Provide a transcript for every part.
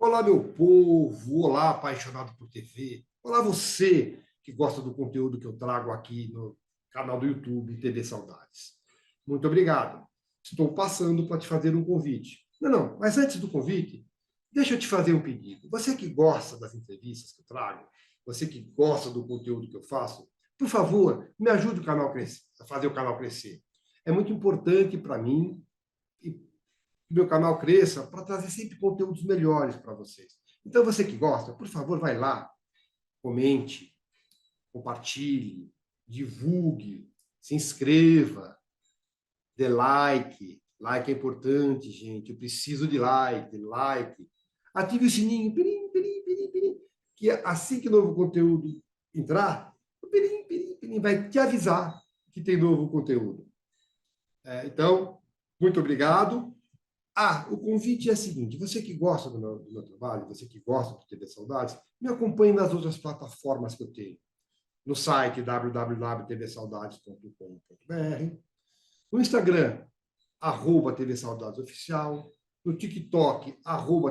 Olá, meu povo! Olá, apaixonado por TV! Olá, você que gosta do conteúdo que eu trago aqui no canal do YouTube TV Saudades. Muito obrigado. Estou passando para te fazer um convite. Não, mas antes do convite, deixa eu te fazer um pedido. Você que gosta das entrevistas que eu trago, você que gosta do conteúdo que eu faço, por favor, me ajude a fazer o canal crescer. É muito importante para mim e que meu canal cresça para trazer sempre conteúdos melhores para vocês. Então, você que gosta, por favor, vai lá, comente, compartilhe, divulgue, se inscreva, dê like. Like é importante, gente. Eu preciso de like. Ative o sininho, pirim, pirim, pirim, pirim, que assim que novo conteúdo entrar, o pirim, pirim, pirim vai te avisar que tem novo conteúdo. Então, muito obrigado. O convite é o seguinte: você que gosta do meu trabalho, você que gosta do TV Saudades, me acompanhe nas outras plataformas que eu tenho. No site www.tvsaudades.com.br, no Instagram, @TV Saudades Oficial, no TikTok,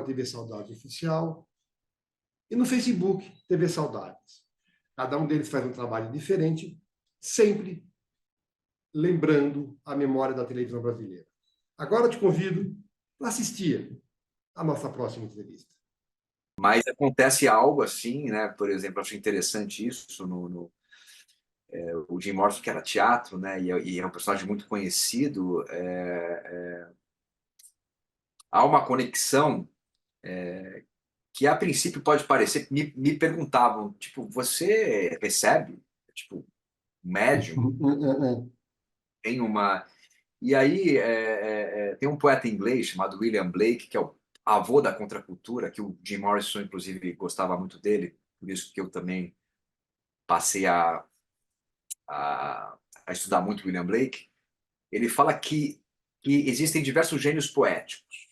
@TV Saudades Oficial, e no Facebook, TV Saudades. Cada um deles faz um trabalho diferente, sempre lembrando a memória da televisão brasileira. Agora eu te convido para assistir a nossa próxima entrevista. Mas acontece algo assim, né? Por exemplo, acho interessante isso o Jim Morrison, que era teatro, né? E é um personagem muito conhecido. Há uma conexão que a princípio pode parecer. Me perguntavam, tipo, você recebe, tipo, médium? Tem uma. E aí tem um poeta inglês chamado William Blake, que é o avô da contracultura, que o Jim Morrison, inclusive, gostava muito dele, por isso que eu também passei a, a estudar muito William Blake. Ele fala que existem diversos gênios poéticos,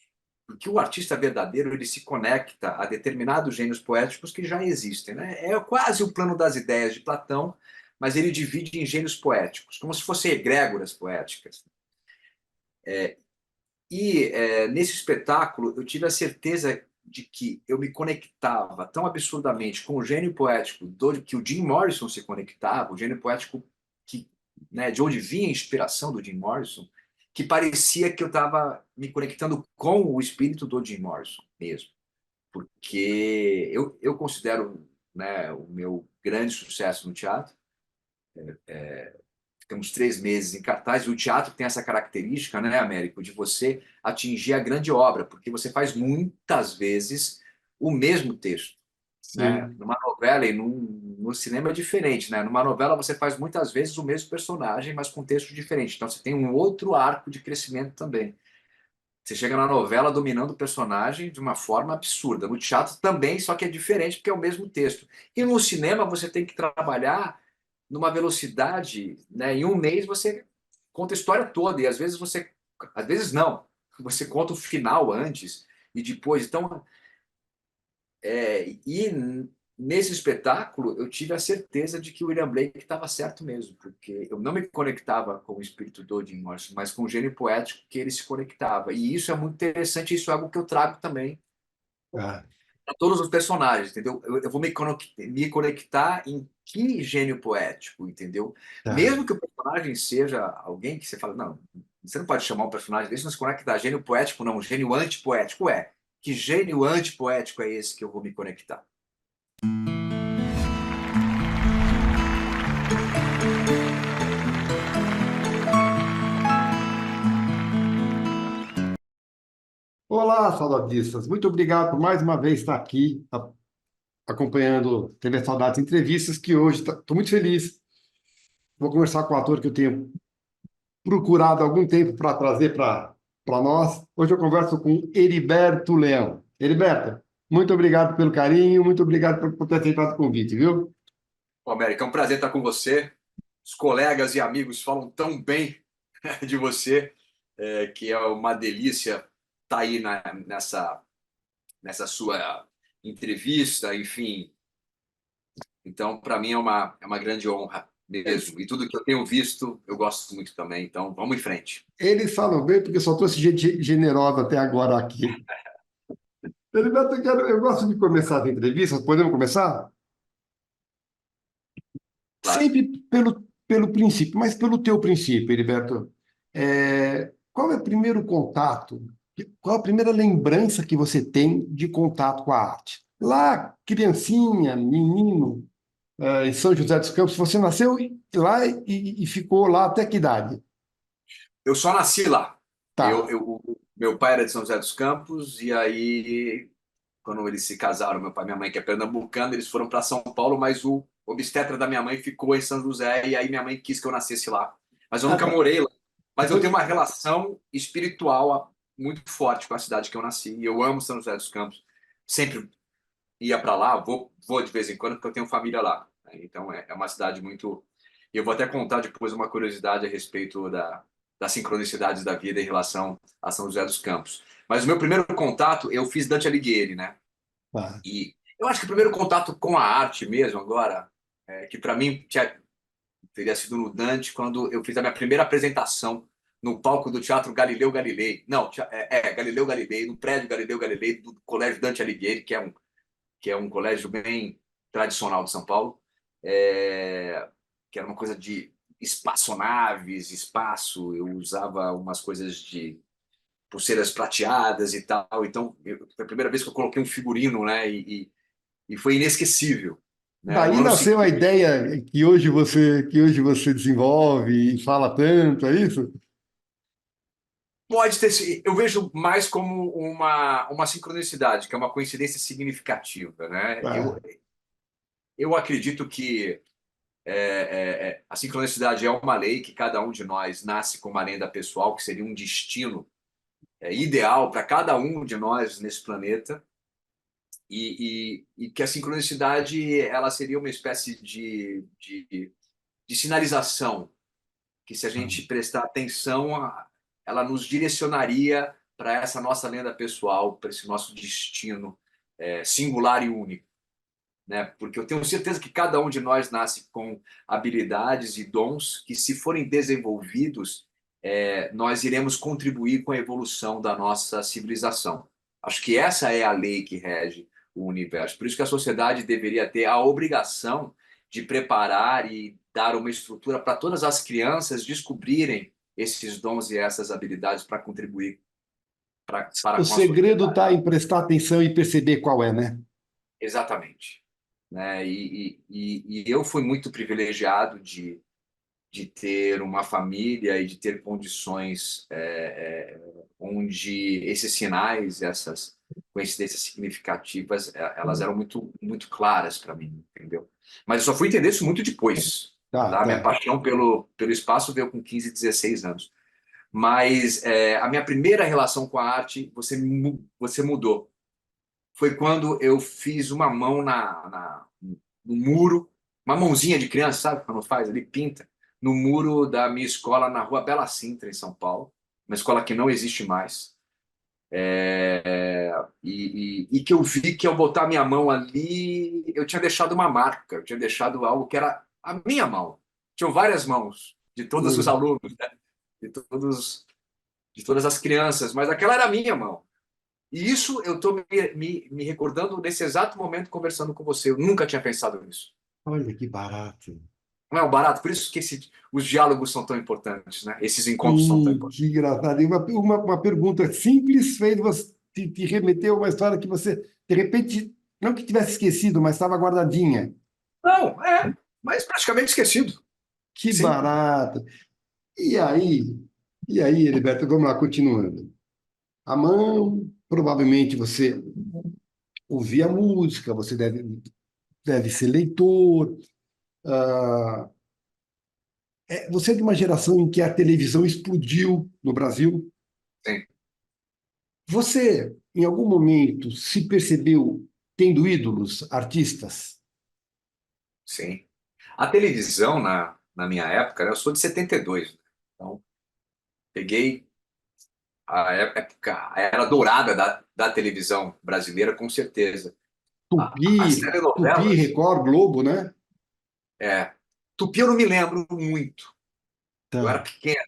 porque o artista verdadeiro ele se conecta a determinados gênios poéticos que já existem, né? É quase o plano das ideias de Platão, mas ele divide em gênios poéticos, como se fossem egrégoras poéticas. Nesse espetáculo eu tive a certeza de que eu me conectava tão absurdamente com o gênio poético que o Jim Morrison se conectava, o gênio poético que, né, de onde vinha a inspiração do Jim Morrison, que parecia que eu estava me conectando com o espírito do Jim Morrison mesmo, porque eu considero, né, o meu grande sucesso no teatro. Ficamos 3 meses em cartaz, e o teatro tem essa característica, né, Américo, de você atingir a grande obra, porque você faz muitas vezes o mesmo texto, né? Sim. Numa novela e no cinema é diferente, né? Numa novela você faz muitas vezes o mesmo personagem, mas com texto diferente. Então você tem um outro arco de crescimento também. Você chega na novela dominando o personagem de uma forma absurda. No teatro também, só que é diferente porque é o mesmo texto. E no cinema você tem que trabalhar numa velocidade, né? Em um mês você conta a história toda e às vezes não, você conta o final antes e depois. Então, nesse espetáculo eu tive a certeza de que o William Blake estava certo mesmo, porque eu não me conectava com o espírito do Jim Morrison, mas com o gênio poético que ele se conectava. E isso é muito interessante, isso é algo que eu trago também Ah, para todos os personagens, entendeu? Eu vou me conectar em que gênio poético, entendeu? tá. Mesmo que o personagem seja alguém que você fala, não, você não pode chamar um personagem desse, não se conecta a gênio poético, não, gênio antipoético é. Que gênio antipoético é esse que eu vou me conectar? Olá, saudadistas. Muito obrigado por mais uma vez estar aqui acompanhando TV Saudades Entrevistas, que hoje estou muito feliz. Vou conversar com o ator que eu tenho procurado há algum tempo para trazer para nós. Hoje eu converso com Heriberto Leão. Heriberto, muito obrigado pelo carinho, muito obrigado por ter aceitado o convite, viu? Ô, América, é um prazer estar com você. Os colegas e amigos falam tão bem de você, que é uma delícia estar aí nessa sua entrevista, enfim. Então, para mim é uma grande honra mesmo. E tudo que eu tenho visto, eu gosto muito também. Então, vamos em frente. Eles falam bem porque só trouxe gente generosa até agora aqui. Heriberto, eu gosto de começar as entrevistas. Podemos começar? Claro. Sempre pelo princípio, mas pelo teu princípio, Heriberto. Qual é o primeiro contato? Qual a primeira lembrança que você tem de contato com a arte? Lá, criancinha, menino, em São José dos Campos, você nasceu lá e ficou lá até que idade? Eu só nasci lá. Tá. Meu pai era de São José dos Campos, e aí, quando eles se casaram, meu pai e minha mãe, que é pernambucano, eles foram para São Paulo, mas o obstetra da minha mãe ficou em São José, e aí minha mãe quis que eu nascesse lá. Mas eu Ah, nunca tá. morei lá. Mas eu Então, tenho uma relação espiritual muito forte com a cidade que eu nasci. E eu amo São José dos Campos. Sempre ia para lá, vou de vez em quando, porque eu tenho família lá, né? Então é uma cidade muito. E eu vou até contar depois uma curiosidade a respeito das sincronicidades da vida em relação a São José dos Campos. Mas o meu primeiro contato, eu fiz Dante Alighieri, né? tá. E eu acho que o primeiro contato com a arte mesmo, agora, que para mim teria sido no Dante, quando eu fiz a minha primeira apresentação no palco do Teatro Galileu Galilei. Não, Galileu Galilei, no prédio Galileu Galilei, do Colégio Dante Alighieri, que é um colégio bem tradicional de São Paulo, que era uma coisa de espaçonaves, espaço. Eu usava umas coisas de pulseiras prateadas e tal. Então, foi a primeira vez que eu coloquei um figurino, né? E foi inesquecível. Né? No Daí ano nasceu a seguinte, ideia que hoje você desenvolve e fala tanto, é isso? pode ter sido. Eu vejo mais como uma sincronicidade, que é uma coincidência significativa. Né? Tá. Eu acredito que a sincronicidade é uma lei, que cada um de nós nasce com uma lenda pessoal, que seria um destino ideal para cada um de nós nesse planeta, e que a sincronicidade ela seria uma espécie de sinalização, que se a gente prestar atenção, ela nos direcionaria para essa nossa lenda pessoal, para esse nosso destino singular e único. Né? Porque eu tenho certeza que cada um de nós nasce com habilidades e dons que, se forem desenvolvidos, nós iremos contribuir com a evolução da nossa civilização. Acho que essa é a lei que rege o universo. Por isso que a sociedade deveria ter a obrigação de preparar e dar uma estrutura para todas as crianças descobrirem esses dons e essas habilidades para contribuir para O com a segredo sociedade. está em prestar atenção e perceber qual é, né? Exatamente. Né? E eu fui muito privilegiado de ter uma família e de ter condições onde esses sinais, essas coincidências significativas, elas eram muito claras para mim, entendeu? Mas eu só fui entender isso muito depois. Tá, Tá? Minha tá. paixão pelo espaço veio com 15, 16 anos. Mas a minha primeira relação com a arte, você mudou. Foi quando eu fiz uma mão no muro, uma mãozinha de criança, sabe? Quando faz ali, pinta, no muro da minha escola na Rua Bela Sintra, em São Paulo, uma escola que não existe mais. E que eu vi que ao botar minha mão ali, eu tinha deixado uma marca, eu tinha deixado algo que era a minha mão. Tinham várias mãos, de todos os Hum. alunos, né? De todas as crianças, mas aquela era a minha mão. E isso eu estou me recordando nesse exato momento conversando com você. Eu nunca tinha pensado nisso. Olha que barato. Não é um barato? Por isso que os diálogos são tão importantes, né? Esses encontros são tão importantes. Que engraçado. E uma pergunta simples fez você te remeter a uma história que você, de repente, não que tivesse esquecido, mas estava guardadinha. Não, mas praticamente esquecido. Que Sim, barato. E aí, e aí, Heriberto, vamos lá, continuando. A mão, provavelmente você ouvia música, você deve ser leitor. Ah, você é de uma geração em que a televisão explodiu no Brasil. sim, Você, em algum momento, se percebeu tendo ídolos, artistas? sim. A televisão, na minha época, né, eu sou de 72, né? Então peguei a era dourada da televisão brasileira, com certeza. As Tupi, telenovelas, Record, Globo, né? é, Tupi eu não me lembro muito. Eu era Tá, pequeno,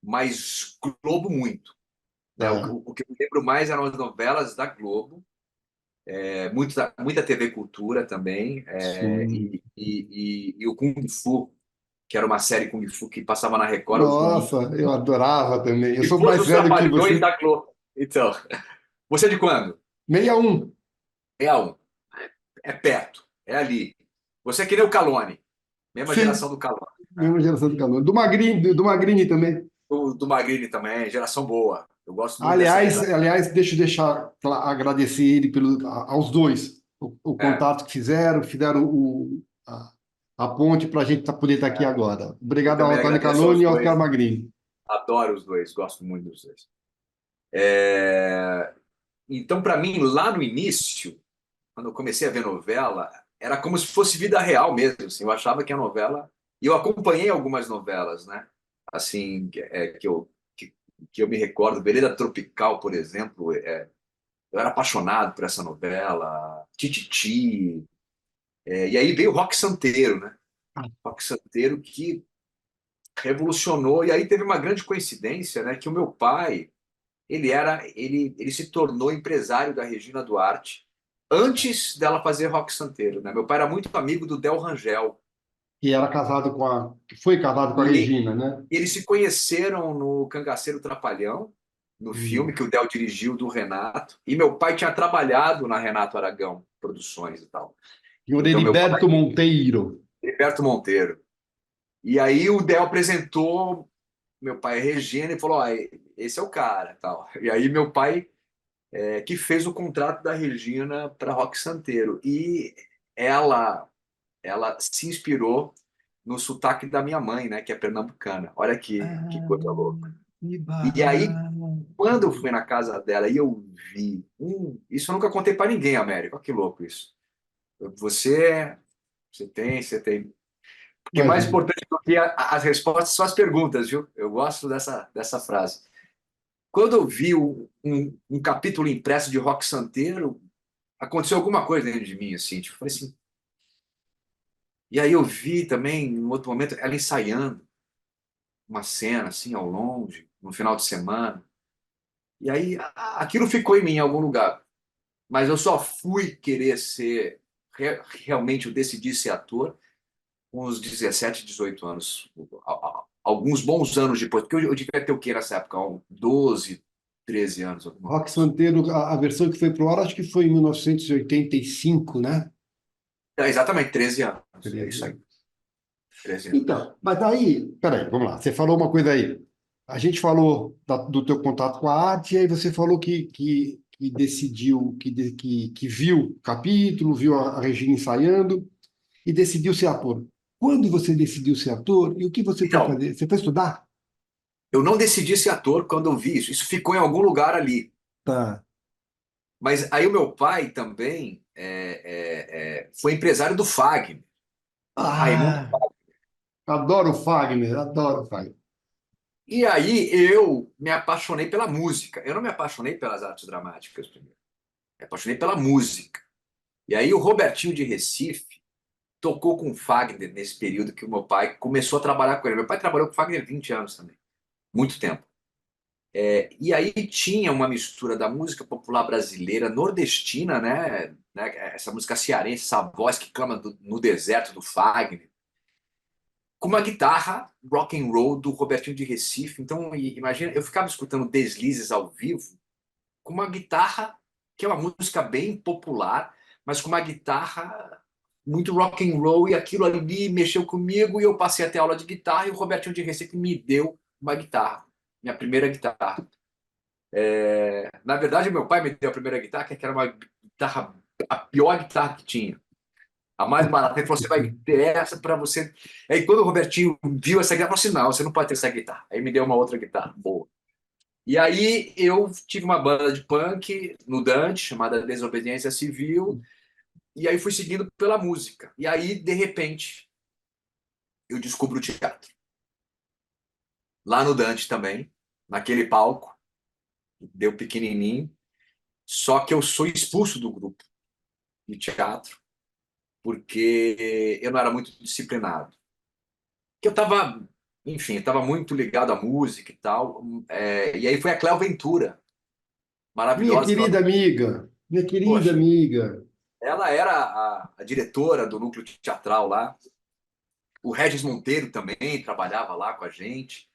mas Globo muito. Né? tá. O que eu me lembro mais eram as novelas da Globo, muita TV Cultura também, Sim. e o Kung Fu, que era uma série Kung Fu que passava na Record aos domingos. Nossa, eu adorava também. Eu sou Depois mais dos velho que Trapalhões você. da Globo. Então, você é de quando? 61, É a um. É perto, é ali. Você é que nem o Calone, mesma geração sim, do Calone. mesma geração do Calor. Do Magrini também. Do Magrini também, geração boa. Eu gosto muito dessa geração. Aliás, deixa eu agradecer ele aos dois, o É, contato que fizeram a ponte para a gente poder estar aqui agora. eu Obrigado ao também Antônio agradeço Calone aos e ao Oscar dois. Magrini. Adoro os dois, gosto muito dos dois. É, Então, para mim, lá no início, quando eu comecei a ver novela, era como se fosse vida real mesmo. Assim, eu achava que a novela. E eu acompanhei algumas novelas, né? Assim, que eu me recordo. Vereda Tropical, por exemplo. Eu era apaixonado por essa novela. Tititi. E aí veio o Rock Santeiro, né? Rock Santeiro que revolucionou. E aí teve uma grande coincidência, né? Que o meu pai, ele se tornou empresário da Regina Duarte antes dela fazer Rock Santeiro, né? Meu pai era muito amigo do Del Rangel Que foi casado com a e Regina, né? eles se conheceram no Cangaceiro Trapalhão, no filme Hum. que o Del dirigiu do Renato, e meu pai tinha trabalhado na Renato Aragão Produções e tal. Senhor Então meu pai, Heriberto Monteiro. Heriberto Monteiro. E aí o Del apresentou meu pai a Regina e falou: "Ó, esse é o cara", tal. E aí meu pai que fez o contrato da Regina para Rock Santeiro. E ela, ela se inspirou no sotaque da minha mãe, né, que é pernambucana. Olha que coisa louca. Que E aí, barato. quando eu fui na casa dela e eu vi, isso eu nunca contei para ninguém, Américo. Olha que louco isso. Você, você tem. Porque mais Imagina. importante do que as respostas são as perguntas, viu? Eu gosto dessa frase. Quando eu vi um capítulo impresso de Rock Santeiro, aconteceu alguma coisa dentro de mim, assim, tipo, falei assim. E aí eu vi também, em outro momento, ela ensaiando uma cena, assim, ao longe, no final de semana. E aí aquilo ficou em mim em algum lugar. Mas eu só fui querer ser, realmente eu decidi ser ator com uns 17, 18 anos. Alguns bons anos depois, porque eu devia ter o quê nessa época? 12, 13 anos, alguma Rock coisa. Santeiro, a versão que foi pro ar, acho que foi em 1985, né? Exatamente, 13 anos. É 13 isso aí, anos. 13 anos. Então, mas aí, peraí, vamos lá. Você falou uma coisa aí. A gente falou do teu contato com a arte, e aí você falou que decidiu, que viu o capítulo, viu a Regina ensaiando e decidiu ser ator. Quando você decidiu ser ator e o que você foi Então, fazer? Você foi estudar? eu não decidi ser ator quando eu vi isso. Isso ficou em algum lugar ali. Tá. Mas aí o meu pai também foi empresário do Fagner, Raimundo. Ah, adoro o Fagner, adoro o Fagner. E aí eu me apaixonei pela música. Eu não me apaixonei pelas artes dramáticas primeiro. Me apaixonei pela música. E aí o Robertinho de Recife tocou com o Fagner nesse período que o meu pai começou a trabalhar com ele. Meu pai trabalhou com o Fagner 20 anos também, muito tempo. E aí tinha uma mistura da música popular brasileira, nordestina, né? Essa música cearense, essa voz que clama no deserto do Fagner, com uma guitarra rock and roll do Robertinho de Recife. Então, imagina, eu ficava escutando Deslizes ao vivo com uma guitarra que é uma música bem popular, mas com uma guitarra muito rock and roll, e aquilo ali mexeu comigo e eu passei até aula de guitarra e o Robertinho de Recife me deu uma guitarra, minha primeira guitarra. Na verdade, meu pai me deu a primeira guitarra, que era uma guitarra, a pior guitarra que tinha. A mais barata. Ele falou: você vai ter essa para você. Aí quando o Robertinho viu essa guitarra, ele falou assim: não, você não pode ter essa guitarra. Aí me deu uma outra guitarra boa. E aí eu tive uma banda de punk no Dante, chamada Desobediência Civil, e aí fui seguindo pela música. E aí, de repente, eu descubro o teatro. Lá no Dante também, naquele palco, deu pequenininho, só que eu sou expulso do grupo de teatro porque eu não era muito disciplinado. Que eu estava, enfim, estava muito ligado à música e tal. E aí foi a Cléo Ventura, Minha maravilhosa Cléo querida Ventura. amiga. Minha querida Poxa, amiga. ela era a diretora do núcleo teatral lá. O Regis Monteiro também trabalhava lá com a gente.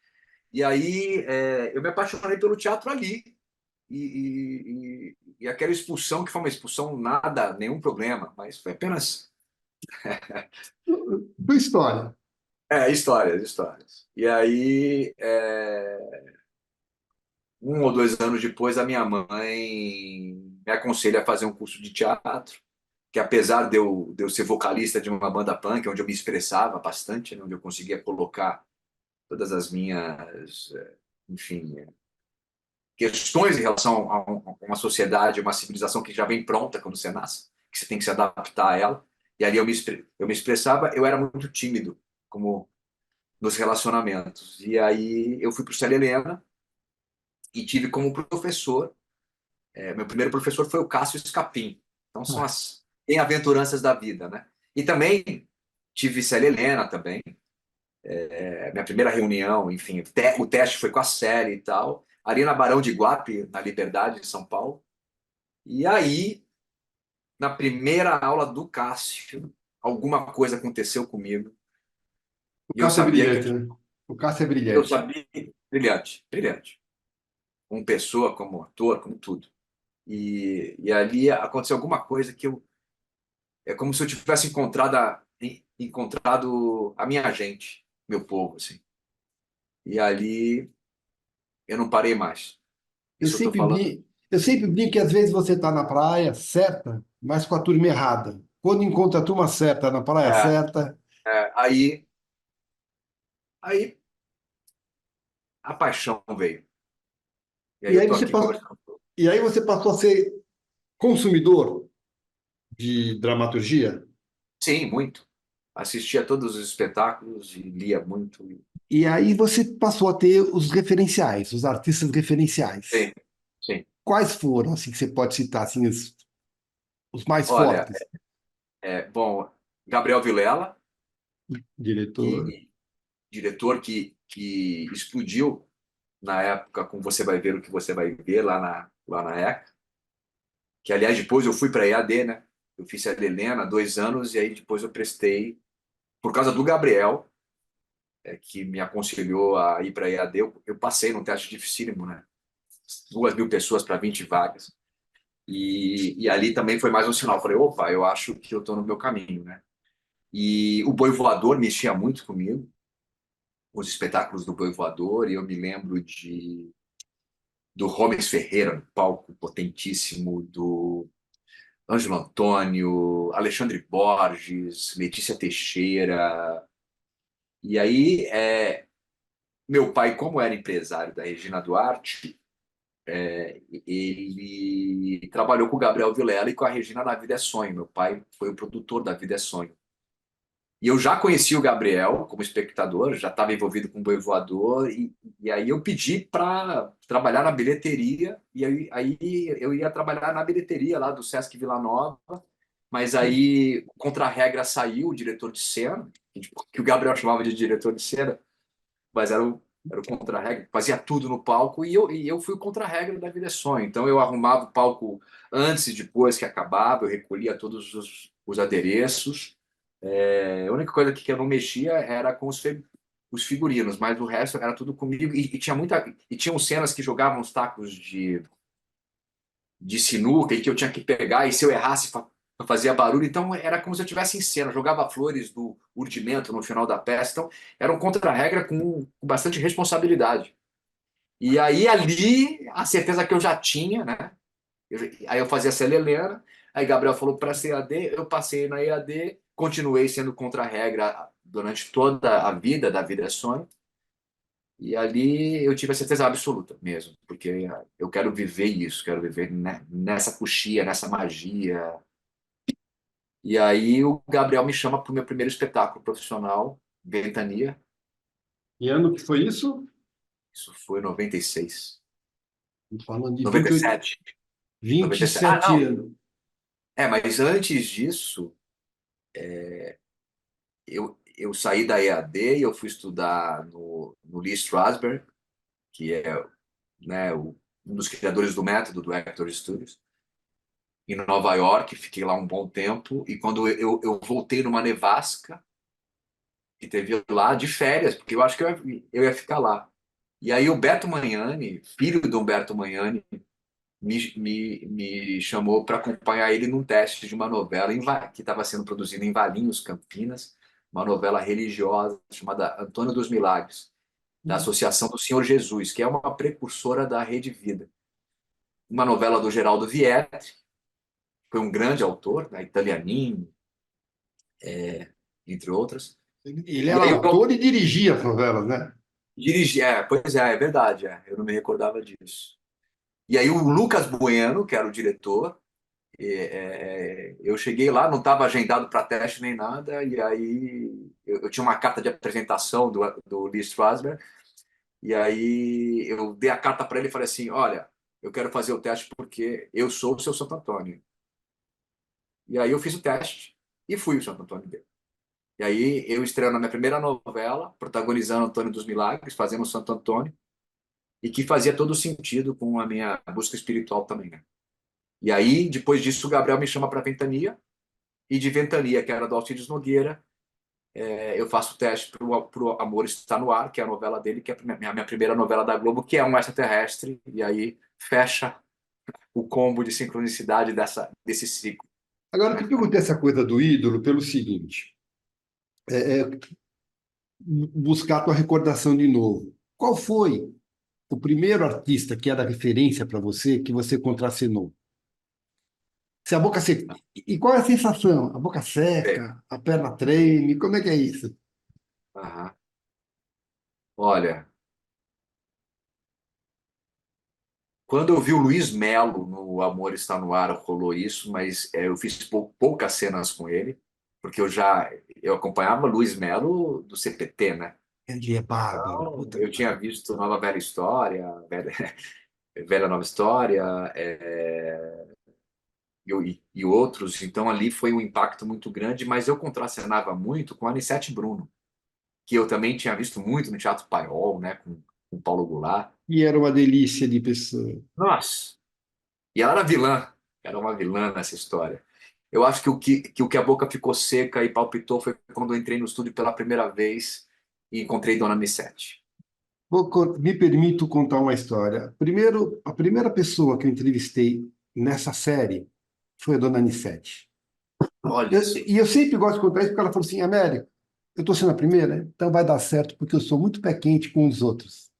E aí eu me apaixonei pelo teatro ali. E aquela expulsão, que foi uma expulsão nada, nenhum problema, mas foi apenas Tua história. histórias, histórias. E aí, 1 ou 2 anos depois, a minha mãe me aconselha a fazer um curso de teatro, que apesar de eu ser vocalista de uma banda punk, onde eu me expressava bastante, né, onde eu conseguia colocar todas as minhas, enfim, questões em relação a uma sociedade, uma civilização que já vem pronta quando você nasce, que você tem que se adaptar a ela. E ali eu me expressava, eu era muito tímido, como nos relacionamentos. E aí eu fui para o Célia Helena e tive como professor, meu primeiro professor foi o Cássio Escapim. Então são Ah, as bem-aventuranças da vida, né? E também tive Célia Helena também, minha primeira reunião, enfim, o teste foi com a série e tal, ali na Barão de Guape, na Liberdade, em São Paulo. E aí, na primeira aula do Cássio, alguma coisa aconteceu comigo o e eu Cássio é sabia que brilhante, né? O Cássio é eu brilhante. sabia brilhante, brilhante, como pessoa, como ator, como tudo. E ali aconteceu alguma coisa que eu é como se eu tivesse encontrado a minha gente, meu povo, assim. E ali eu não parei mais. Isso eu estou falando. Eu sempre brinco que às vezes você está na praia certa, mas com a turma errada. Quando encontra a turma certa na praia É, certa, aí a paixão veio. E aí e eu aí estou você aqui passa, conversando. e aí você passou a ser consumidor de dramaturgia. Sim, muito. Assistia a todos os espetáculos e lia muito. E aí você passou a ter os referenciais, os artistas referenciais. Sim, sim. Quais foram, assim, que você pode citar, assim, os mais Olha, fortes? bom, Gabriel Vilela, Diretor. que diretor que explodiu na época com Você Vai Ver o que Você Vai Ver lá na ECA, que aliás depois eu fui para a EAD, né? Eu fiz a Helena 2 anos e aí depois eu prestei, por causa do Gabriel, que me aconselhou a ir para a EAD, eu passei num teste dificílimo, né? 2.000 pessoas para 20 vagas. E ali também foi mais um sinal. Eu falei, opa, eu acho que eu estou no meu caminho, né? E o Boi Voador mexia muito comigo, os espetáculos do Boi Voador, e eu me lembro do Rubens Ferreira no palco, potentíssimo, do Ângelo Antônio, Alexandre Borges, Letícia Teixeira. E aí, meu pai, como era empresário da Regina Duarte, ele trabalhou com o Gabriel Vilela e com a Regina na Vida é Sonho. Meu pai foi o produtor da Vida é Sonho. E eu já conheci o Gabriel como espectador, já estava envolvido com o Boi Voador, e aí eu pedi para trabalhar na bilheteria, e aí eu ia trabalhar na bilheteria lá do Sesc Vila Nova, mas aí, contra a regra, saiu o diretor de cena, que o Gabriel chamava de diretor de cena, mas era o contra-regra, fazia tudo no palco, e eu fui o contra-regra da Vida é Sonho. Então eu arrumava o palco antes e depois que acabava, eu recolhia todos os adereços, a única coisa que eu não mexia era com os figurinos, mas o resto era tudo comigo. E tinha tinham cenas que jogavam os tacos de sinuca e que eu tinha que pegar, e se eu errasse, fazia barulho. Então era como se eu estivesse em cena, jogava flores do urdimento no final da peça. Então era um contra-regra com bastante responsabilidade. E aí ali, a certeza que eu já tinha, né? Aí eu fazia essa Helena, aí Gabriel falou para ser EAD, eu passei na EAD, continuei sendo contra-regra durante toda a vida da Vida é Sonho, e ali eu tive a certeza absoluta mesmo, porque eu quero viver isso, quero viver nessa coxia, nessa magia. E aí o Gabriel me chama para o meu primeiro espetáculo profissional, Ventania, E ano que foi isso? isso foi em 96. Falando de 28, 97. 97. Ah, 27 não. anos. Mas antes disso, eu saí da EAD e eu fui estudar no Lee Strasberg, que é, né, um dos criadores do método do Actor Studios, em Nova York, fiquei lá um bom tempo, e quando eu voltei numa nevasca, que teve lá de férias, porque eu acho que eu ia ficar lá. E aí o Beto Magnani, filho do Humberto Magnani, me chamou para acompanhar ele num teste de uma novela que estava sendo produzida em Valinhos, Campinas, uma novela religiosa chamada Antônio dos Milagres, da Associação do Senhor Jesus, que é uma precursora da Rede Vida. Uma novela do Geraldo Vietti, foi um grande autor, né, italianinho, entre outras. Ele E era aí eu autor e dirigia as novelas, né? dirigi, pois é verdade, eu não me recordava disso. E aí o Lucas Bueno, que era o diretor, eu cheguei lá, não estava agendado para teste nem nada, e aí eu tinha uma carta de apresentação do Lee Strasberg, e aí eu dei a carta para ele e falei assim, olha, eu quero fazer o teste porque eu sou o seu Santo Antônio. E aí eu fiz o teste e fui o Santo Antônio dele. E aí eu estreio na minha primeira novela, protagonizando Antônio dos Milagres, fazendo o Santo Antônio, e que fazia todo sentido com a minha busca espiritual também, né? E aí, depois disso, o Gabriel me chama para Ventania, e de Ventania, que era do Alcides Nogueira, eu faço o teste para o Amor Está no Ar, que é a novela dele, que é a minha primeira novela da Globo, que é um extraterrestre, e aí fecha o combo de sincronicidade desse ciclo. Agora, eu perguntei essa coisa do ídolo pelo seguinte: é, é, buscar a tua recordação de novo. Qual foi o primeiro artista que era referência para você que você contracenou? Se a boca seca. E qual é a sensação? A boca É. seca, a perna treme, como é que é isso? Aham. Olha, quando eu vi o Luiz Melo no Amor Está no Ar, rolou isso, mas eu fiz poucas cenas com ele, porque eu acompanhava o Luiz Melo do CPT, né? Ele é bárbaro. Então, Puta que eu tinha pariu. visto Nova Velha História, Velha Nova História, e outros, então ali foi um impacto muito grande, mas eu contracenava muito com a Anissete Bruno, que eu também tinha visto muito no Teatro Paiol, né, com Paulo Goulart. E era uma delícia de pessoa. Nossa! E ela era uma vilã nessa história. Eu acho que o que a boca ficou seca e palpitou foi quando eu entrei no estúdio pela primeira vez e encontrei Dona Anissete. Me permito contar uma história. Primeiro, a primeira pessoa que eu entrevistei nessa série foi a Dona Anissete. Olha só. E eu sempre gosto de contar isso porque ela falou assim, Américo, eu estou sendo a primeira, então vai dar certo porque eu sou muito pé quente com os outros.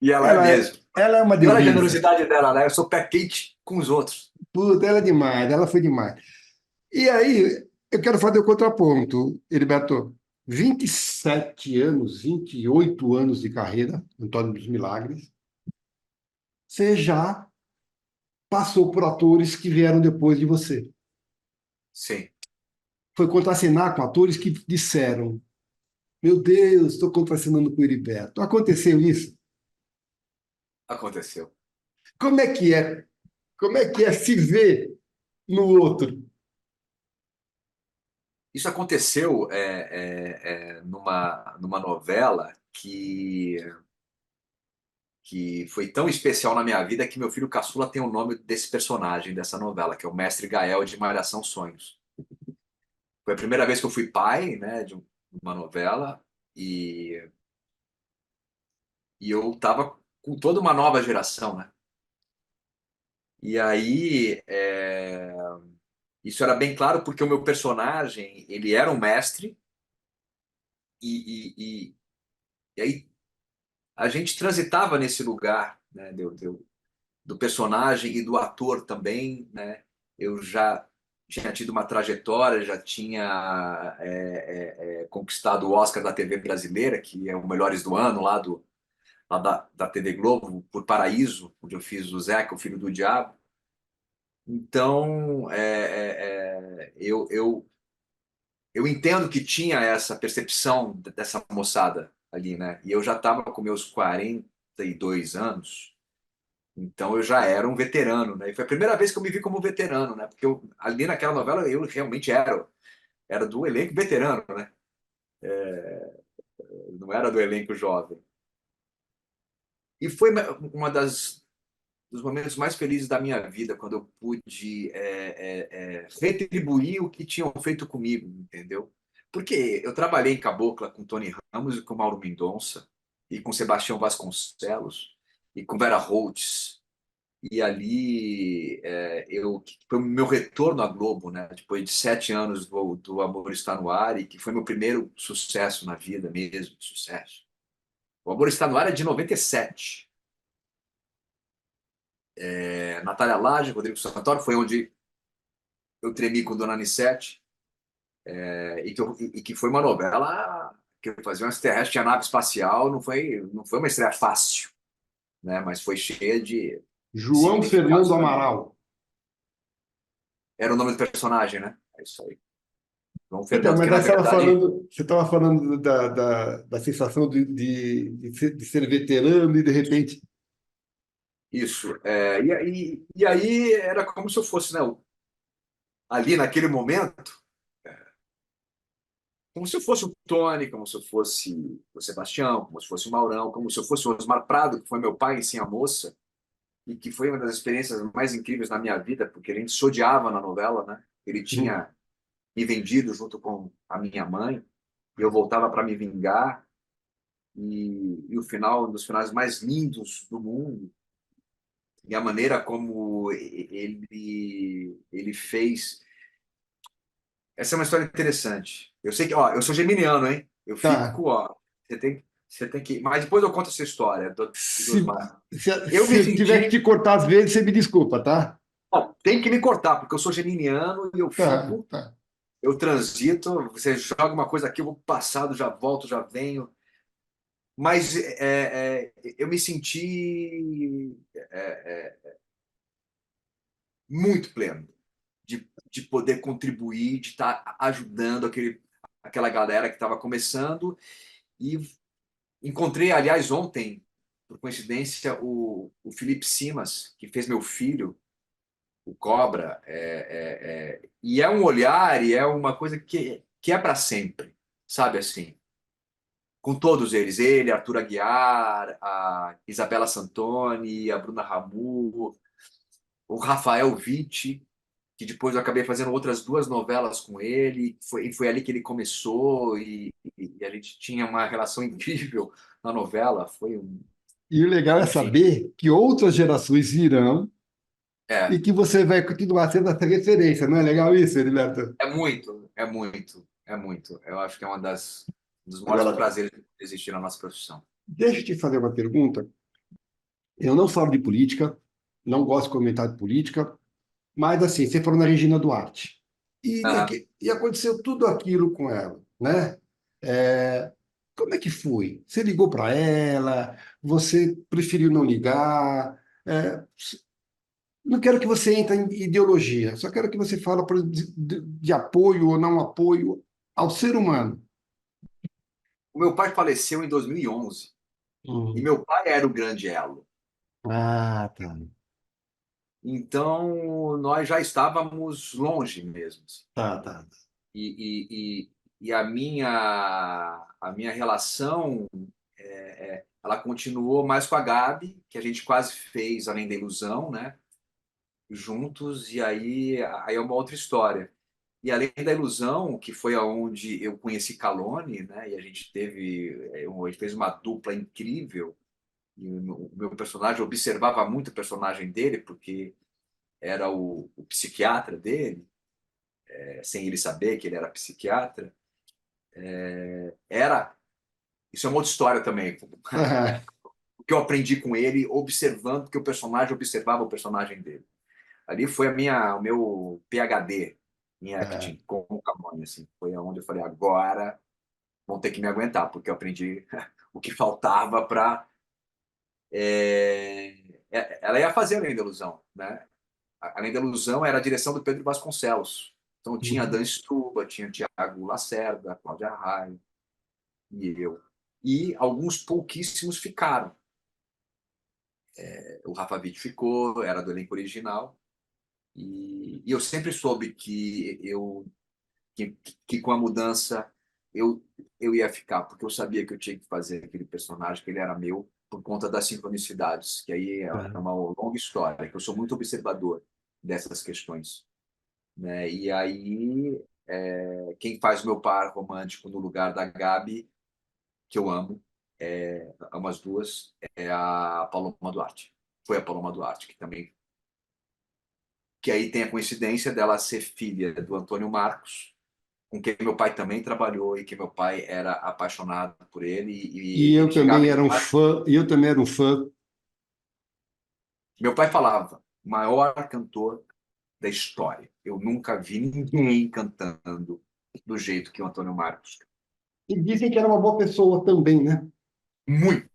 E ela é mesmo. Ela é uma E olha a delícia. generosidade dela, né? Eu sou pé quente com os outros. Puta, ela é demais, ela foi demais. E aí, eu quero fazer o contraponto, Heriberto. 27 anos, 28 anos de carreira, Antônio dos Milagres, você já passou por atores que vieram depois de você. Sim, Foi contracenar com atores que disseram: Meu Deus, estou contracenando com o Heriberto. Aconteceu isso? aconteceu. Como é que é? Como é que é se ver no outro? Isso aconteceu numa novela que foi tão especial na minha vida que meu filho caçula tem o nome desse personagem dessa novela, que é o Mestre Gael de Malhação Sonhos. Foi a primeira vez que eu fui pai, né, de uma novela e, e eu estava com toda uma nova geração, né? E aí isso era bem claro porque o meu personagem ele era um mestre e, e, e aí a gente transitava nesse lugar, né, do personagem e do ator também, né? Eu já tinha tido uma trajetória, já tinha conquistado o Oscar da TV brasileira, que é o Melhores do Ano, lá da TV Globo, por Paraíso, onde eu fiz o Zeca, o Filho do Diabo. Então, eu entendo que tinha essa percepção dessa moçada ali, né? E eu já estava com meus 42 anos, então eu já era um veterano, né? E foi a primeira vez que eu me vi como veterano, né? Porque ali naquela novela eu realmente era do elenco veterano, né? Não era do elenco jovem. E foi uma das dos momentos mais felizes da minha vida, quando eu pude retribuir o que tinham feito comigo, entendeu? Porque eu trabalhei em Cabocla com Tony Ramos e com Mauro Mendonça, e com Sebastião Vasconcelos, e com Vera Holtz, e ali foi o meu retorno à Globo, né? Depois de 7 anos do Amor Está no Ar, e que foi meu primeiro sucesso na vida mesmo, sucesso. O Amor Está no Ar é de 97. Natália Laje, Rodrigo Santoro, foi onde eu tremi com Dona Anissete, e que foi uma novela que eu fazia um extraterrestre, tinha nave espacial, não foi uma estreia fácil, né? Mas foi cheia de João significados Fernando para mim. Amaral. Era o nome do personagem, né? É isso aí. João Então, Fernando, mas que aí na verdade, você estava falando da sensação de ser veterano e, de repente, isso. E aí era como se eu fosse, né? Ali naquele momento, como se eu fosse o Tony, como se eu fosse o Sebastião, como se fosse o Maurão, como se eu fosse o Osmar Prado, que foi meu pai em Sim a Moça, e que foi uma das experiências mais incríveis na minha vida, porque a gente se odiava na novela, né? Ele tinha me vendido junto com a minha mãe, e eu voltava para me vingar, e o final, um dos finais mais lindos do mundo, e a maneira como ele fez. Essa é uma história interessante. Eu sei que, ó, eu sou geminiano, hein? Eu tá. fico, ó, você tem que. Mas depois eu conto essa história do Se, Osmar. Eu me se eu tiver que te senti. cortar às vezes, você me desculpa, tá? Ó, tem que me cortar, porque eu sou geminiano e eu Tá, fico, tá. eu transito, você joga uma coisa aqui, eu vou pro passado, já volto, já venho. Mas eu me senti muito pleno de poder contribuir, de estar ajudando aquela galera que estava começando. E encontrei, aliás, ontem, por coincidência, o Felipe Simas, que fez meu filho, o Cobra. E é um olhar e é uma coisa que é para sempre, sabe assim? Com todos eles, ele, Arthur Aguiar, a Isabela Santoni, a Bruna Ramu, o Rafael Witt, que depois eu acabei fazendo outras 2 novelas com ele, foi ali que ele começou, e a gente tinha uma relação incrível na novela, E o legal é enfim, saber que outras gerações virão e é, que você vai continuar sendo essa referência. Não é legal isso, Heriberto? é muito, é muito, é muito. Eu acho que é um dos maiores Agora, prazeres de existir na nossa profissão. deixa eu te fazer uma pergunta. Eu não falo de política, não gosto de comentar de política, mas assim, você falou na Regina Duarte. Aham. E aconteceu tudo aquilo com ela, né? É, como é que foi? Você ligou para ela? Você preferiu não ligar? É, não quero que você entre em ideologia, só quero que você fale de apoio ou não apoio ao ser humano. O meu pai faleceu em 2011, e Uhum. meu pai era o grande elo. Ah, tá. Então, nós já estávamos longe mesmo. Tá, tá. E a minha relação, ela continuou mais com a Gabi, que a gente quase fez Além da Ilusão, né? Juntos, e aí é uma outra história. E Além da Ilusão, que foi aonde eu conheci Calone, né? E a gente fez uma dupla incrível. E o meu personagem, eu observava muito o personagem dele, porque era o psiquiatra dele, sem ele saber que ele era psiquiatra. Era, isso é uma outra história também. Ah, O que eu aprendi com ele, observando, porque o personagem observava o personagem dele. Ali foi o meu PhD em tá. acting com o Camões, assim. Foi onde eu falei, agora vão ter que me aguentar, porque eu aprendi o que faltava para. Ela ia fazer Além da Ilusão, né? Além da Ilusão era a direção do Pedro Vasconcelos. Então tinha Uhum. Dan Stuba, tinha Tiago Lacerda, Cláudia Raia e eu. E alguns pouquíssimos ficaram. O Rafa Witt ficou, era do elenco original. E eu sempre soube que com a mudança eu, eu ia ficar, porque eu sabia que eu tinha que fazer aquele personagem, que ele era meu. por conta das sincronicidades, que aí é uma longa história, que eu sou muito observador dessas questões, né? E aí, quem faz o meu par romântico no lugar da Gabi, que eu amo, amo as duas, é a Paloma Duarte. Foi a Paloma Duarte, que aí tem a coincidência dela ser filha do Antônio Marcos, com quem meu pai também trabalhou e que meu pai era apaixonado por ele E e eu ele chegava também em era um casa, fã, e eu também era um fã. meu pai falava, maior cantor da história. Eu nunca vi ninguém cantando do jeito que o Antônio Marcos. E dizem que era uma boa pessoa também, né? Muito.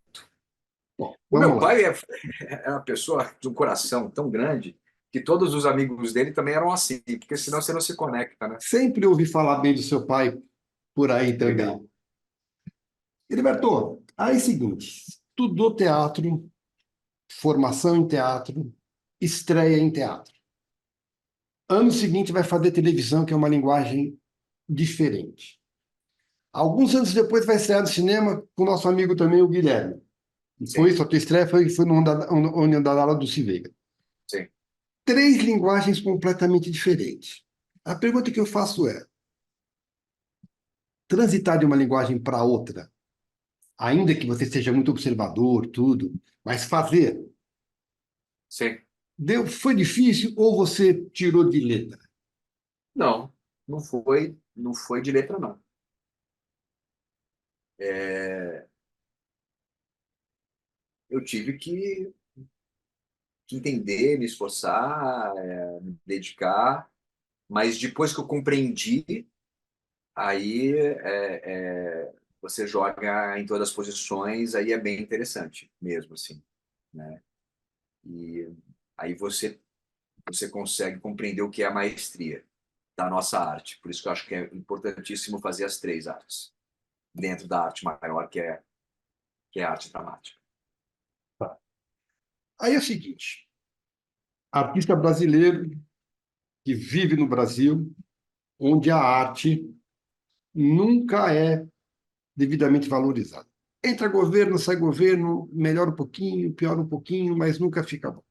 Bom, O vamos meu lá. pai é uma pessoa de um coração tão grande que todos os amigos dele também eram assim, porque senão você não se conecta, né? Sempre ouvi falar bem do seu pai por aí Obrigado. também. Heriberto, aí é o seguinte, estudou teatro, formação em teatro, estreia em teatro. Ano seguinte vai fazer televisão, que é uma linguagem diferente. Alguns anos depois vai estrear no cinema com o nosso amigo também, o Guilherme. E foi Sim, isso, a tua estreia foi no Onda do Veiga. sim. Três linguagens completamente diferentes. A pergunta que eu faço é: transitar de uma linguagem para outra, ainda que você seja muito observador, tudo, mas fazer, Sim. foi difícil ou você tirou de letra? Não, não foi de letra, não. Eu tive que entender, me esforçar, me dedicar, mas depois que eu compreendi, aí você joga em todas as posições, aí é bem interessante mesmo, assim, né? E aí você consegue compreender o que é a maestria da nossa arte. Por isso que eu acho que é importantíssimo fazer as três artes, dentro da arte maior, que é a arte dramática. Tá. Aí é o seguinte: artista brasileiro que vive no Brasil, onde a arte nunca é devidamente valorizada. Entra governo, sai governo, melhora um pouquinho, piora um pouquinho, mas nunca fica bom.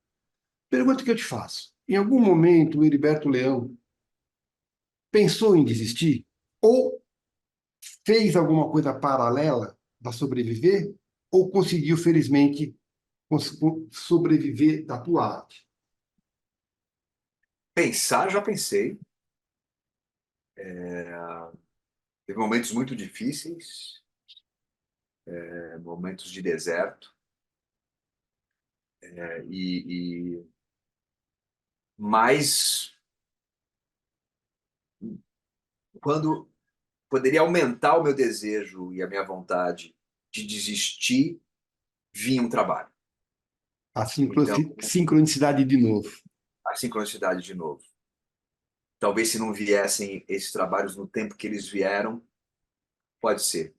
Pergunta que eu te faço: em algum momento o Heriberto Leão pensou em desistir? Ou fez alguma coisa paralela para sobreviver? Ou conseguiu, felizmente, sobreviver da tua arte? Pensar, já pensei. Teve momentos muito difíceis, momentos de deserto, mas quando poderia aumentar o meu desejo e a minha vontade de desistir, vinha um trabalho. A Então, sincronicidade de novo. a sincronicidade de novo. Talvez se não viessem esses trabalhos no tempo que eles vieram, pode ser.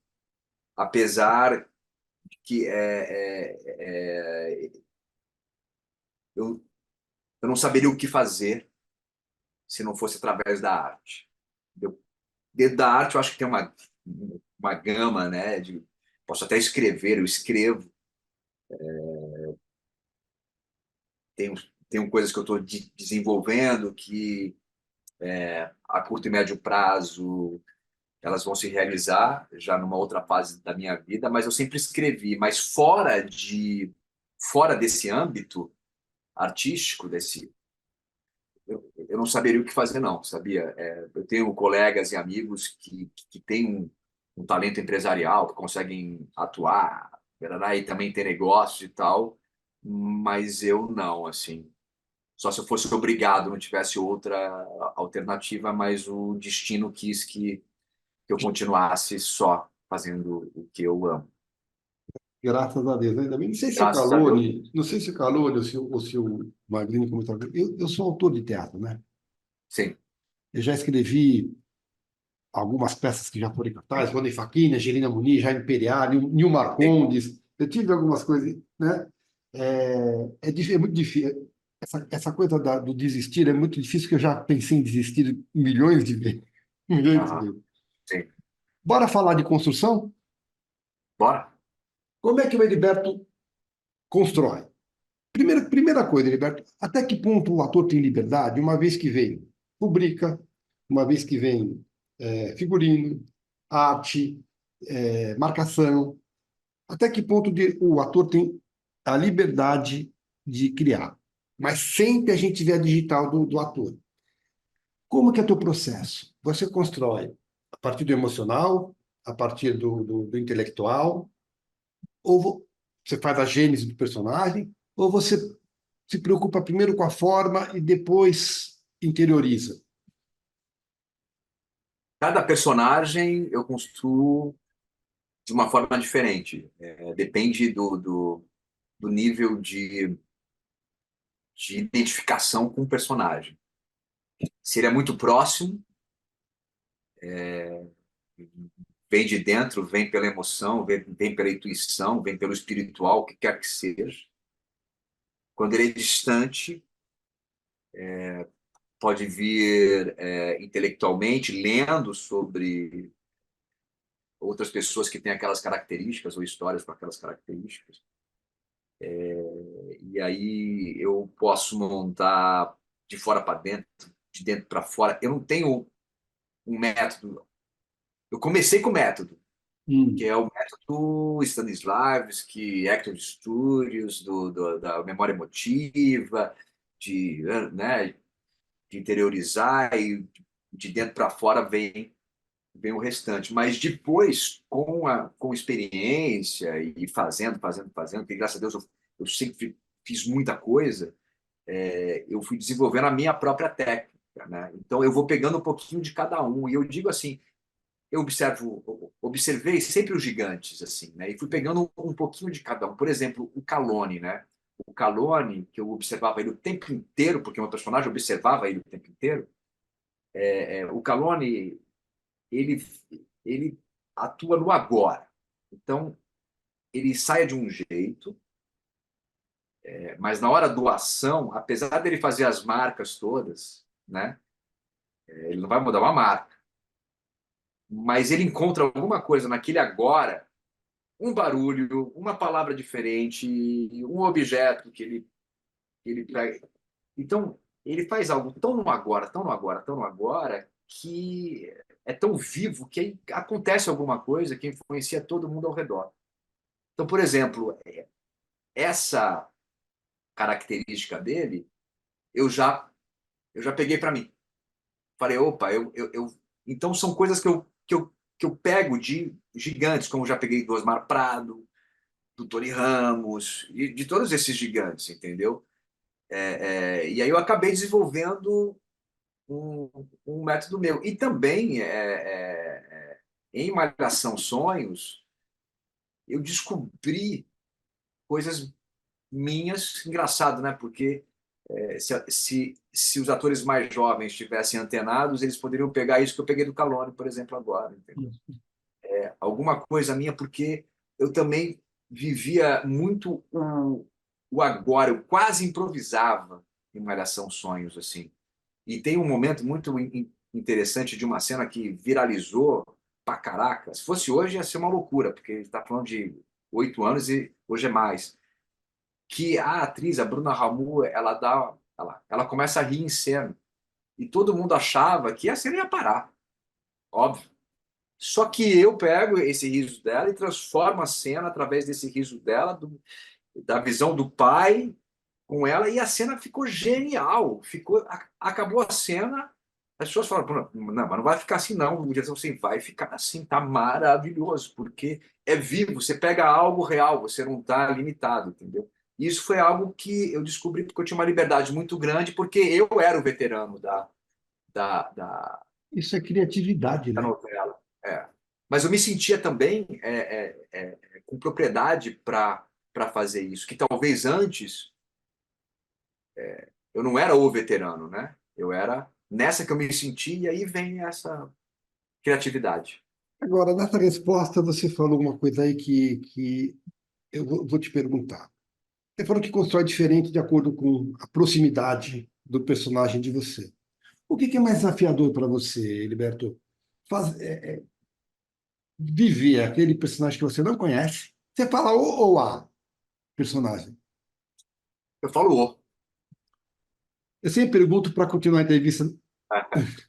Apesar de que eu, eu não saberia o que fazer se não fosse através da arte. Dentro da arte, eu acho que tem uma gama, né? Posso até escrever, eu escrevo. Tenho, tenho coisas que eu estou desenvolvendo que a curto e médio prazo elas vão se realizar já numa outra fase da minha vida, mas eu sempre escrevi. Mas fora desse âmbito artístico, eu não saberia o que fazer, não, sabia? Eu tenho colegas e amigos que têm um talento empresarial, que conseguem atuar, e também ter negócio e tal, mas eu não, assim. Só se eu fosse obrigado, não tivesse outra alternativa, mas o destino quis que eu continuasse só fazendo o que eu amo. Graças a Deus. Ainda bem. Não sei se o Graças a Deus. Calone, não sei se o Calone ou se o Magrini comentou. Eu sou autor de teatro, né? Sim, Eu já escrevi algumas peças que já foram cartazes, Rony Facchini, Angelina Muniz, Jaime Periá, Nil sim. Marcondes. Eu tive algumas coisas, né? É muito difícil. Essa coisa do desistir é muito difícil, que eu já pensei em desistir milhões de vezes. Milhões de Aham, vezes. sim. Bora falar de construção? Bora? Como é que o Heriberto constrói. Primeira coisa, Heriberto, até que ponto o ator tem liberdade, uma vez que vem rubrica, uma vez que vem figurino, arte, marcação, até que ponto o ator tem a liberdade de criar, mas sempre a gente vê a digital do ator. Como que é teu processo? Você constrói a partir do emocional, a partir do intelectual, ou você faz a gênese do personagem, ou você se preocupa primeiro com a forma e depois interioriza? Cada personagem eu construo de uma forma diferente. Depende do nível de identificação com o personagem. Se ele é muito próximo, vem de dentro, vem pela emoção, vem pela intuição, vem pelo espiritual, o que quer que seja. Quando ele é distante, pode vir intelectualmente, lendo sobre outras pessoas que têm aquelas características ou histórias com aquelas características. E aí eu posso montar de fora para dentro, de dentro para fora. Eu não tenho um método. Eu comecei com o método, que é o método Stanislavski, Actor Studios, da memória emotiva, né, de interiorizar, e de dentro para fora vem o restante. Mas depois, com experiência e fazendo, que graças a Deus eu sempre fiz muita coisa, eu fui desenvolvendo a minha própria técnica. Né? Então eu vou pegando um pouquinho de cada um. E eu digo assim, eu observei sempre os gigantes, assim, né? E fui pegando um pouquinho de cada um. Por exemplo, o Calone, né? O Calone, que eu observava ele o tempo inteiro, porque o meu personagem observava ele o tempo inteiro. O Calone, ele, ele atua no agora. Então, ele sai de um jeito, mas na hora do ação, apesar dele fazer as marcas todas, né? Ele não vai mudar uma marca, mas ele encontra alguma coisa naquele agora, um barulho, uma palavra diferente, um objeto que ele pega. Então, ele faz algo tão no agora, tão no agora, tão no agora, que é tão vivo que acontece alguma coisa que influencia todo mundo ao redor. Então, por exemplo, essa característica dele, eu já peguei para mim. Falei, opa, então são coisas que eu pego de gigantes, como eu já peguei do Osmar Prado, do Tony Ramos, de todos esses gigantes, entendeu? E aí eu acabei desenvolvendo um, um método meu. E também, em Malhação Sonhos, eu descobri coisas minhas, engraçado, né? Porque se os atores mais jovens estivessem antenados, eles poderiam pegar isso que eu peguei do Calone, por exemplo, agora, entendeu? Alguma coisa minha, porque eu também vivia muito o agora, eu quase improvisava em Malhação Sonhos, assim. E tem um momento muito interessante de uma cena que viralizou pra caraca. Se fosse hoje, ia ser uma loucura, porque ele está falando de 8 anos e hoje é mais. Que a atriz, a Bruna Ramu, ela começa a rir em cena. E todo mundo achava que a cena ia parar, óbvio. Só que eu pego esse riso dela e transformo a cena através desse riso dela, da visão do pai com ela, e a cena ficou genial. Acabou a cena, as pessoas falam, não, mas não vai ficar assim não. O diretor assim, vai ficar assim, tá maravilhoso, porque é vivo, você pega algo real, você não está limitado, entendeu? Isso foi algo que eu descobri porque eu tinha uma liberdade muito grande, porque eu era o veterano da, da, Isso é criatividade, da né? novela. Mas eu me sentia também com propriedade para fazer isso, que talvez antes eu não era o veterano, né? Eu era nessa que eu me senti, e aí vem essa criatividade. Agora, nessa resposta, você falou uma coisa aí que eu vou te perguntar. Você falou que constrói diferente de acordo com a proximidade do personagem de você. O que é mais desafiador para você, Heriberto? Viver aquele personagem que você não conhece. Você fala o ou a personagem. Eu falo o. Eu sempre pergunto para continuar a entrevista